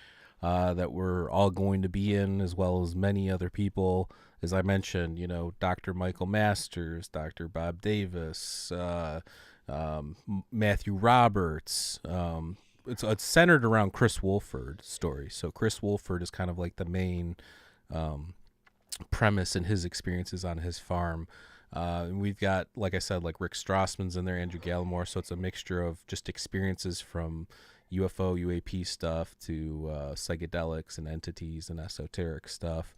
Speaker 1: that we're all going to be in, as well as many other people. As I mentioned, Dr. Michael Masters, Dr. Bob Davis, Matthew Roberts. It's centered around Chris Wolford's story. So Chris Wolford is kind of like the main premise in his experiences on his farm. And we've got, like I said, like Rick Strassman's in there, Andrew Gallimore. So it's a mixture of just experiences from UFO, UAP stuff to psychedelics and entities and esoteric stuff.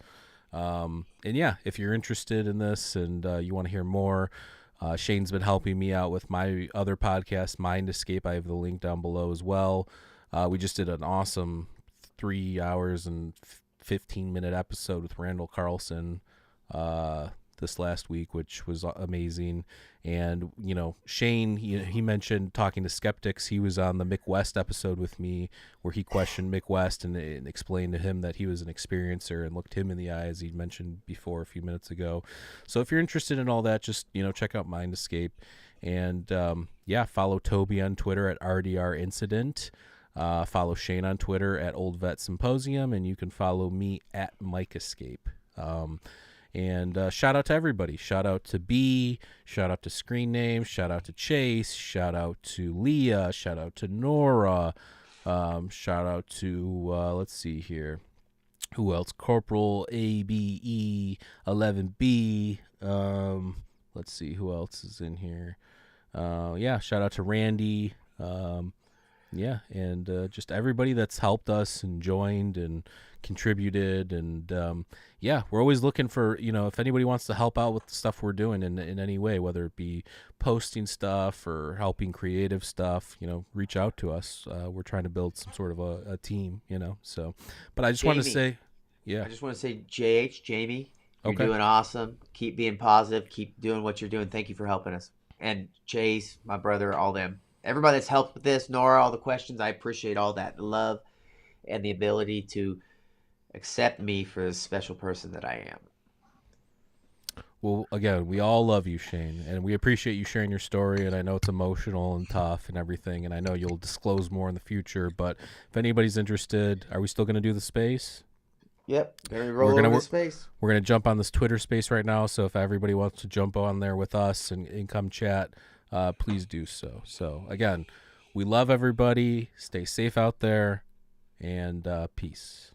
Speaker 1: And yeah, if you're interested in this and you want to hear more, Shane's been helping me out with my other podcast, Mind Escape. I have the link down below as well. We just did an awesome 3 hours and 15-minute episode with Randall Carlson. this last week, which was amazing. And, you know, Shane, he mentioned talking to skeptics. He was on the Mick West episode with me where he questioned Mick West and explained to him that he was an experiencer and looked him in the eye, as he mentioned before a few minutes ago. So if you're interested in all that, just, you know, check out Mind Escape. And, follow Toby on Twitter at RDR Incident. Follow Shane on Twitter at Old Vet Symposium. And you can follow me at Mike Escape. And shout out to everybody. Shout out to B. Shout out to Screen Name. Shout out to Chase. Shout out to Leah. Shout out to Nora. Shout out to, let's see here. Who else? Corporal ABE 11B. Let's see who else is in here. Shout out to Randy. And just everybody that's helped us and joined and contributed. And we're always looking for, you know, if anybody wants to help out with the stuff we're doing in any way, whether it be posting stuff or helping creative stuff, you know, reach out to us. We're trying to build some sort of a team, you know. So, but I just want to say,
Speaker 2: I just want to say, Jamie, you're
Speaker 1: Okay.
Speaker 2: doing awesome. Keep being positive. Keep doing what you're doing. Thank you for helping us. And Chase, my brother, all them. Everybody that's helped with this, Nora, all the questions, I appreciate all that love and the ability to accept me for the special person that I am.
Speaker 1: Well, again, we all love you, Shane, and we appreciate you sharing your story. And I know it's emotional and tough and everything, and I know you'll disclose more in the future. But if anybody's interested, are we still going to do the space?
Speaker 2: Yep. Roll over the space.
Speaker 1: We're going to jump on this Twitter space right now. So if everybody wants to jump on there with us and come chat, please do so. So, again, we love everybody. Stay safe out there, and peace.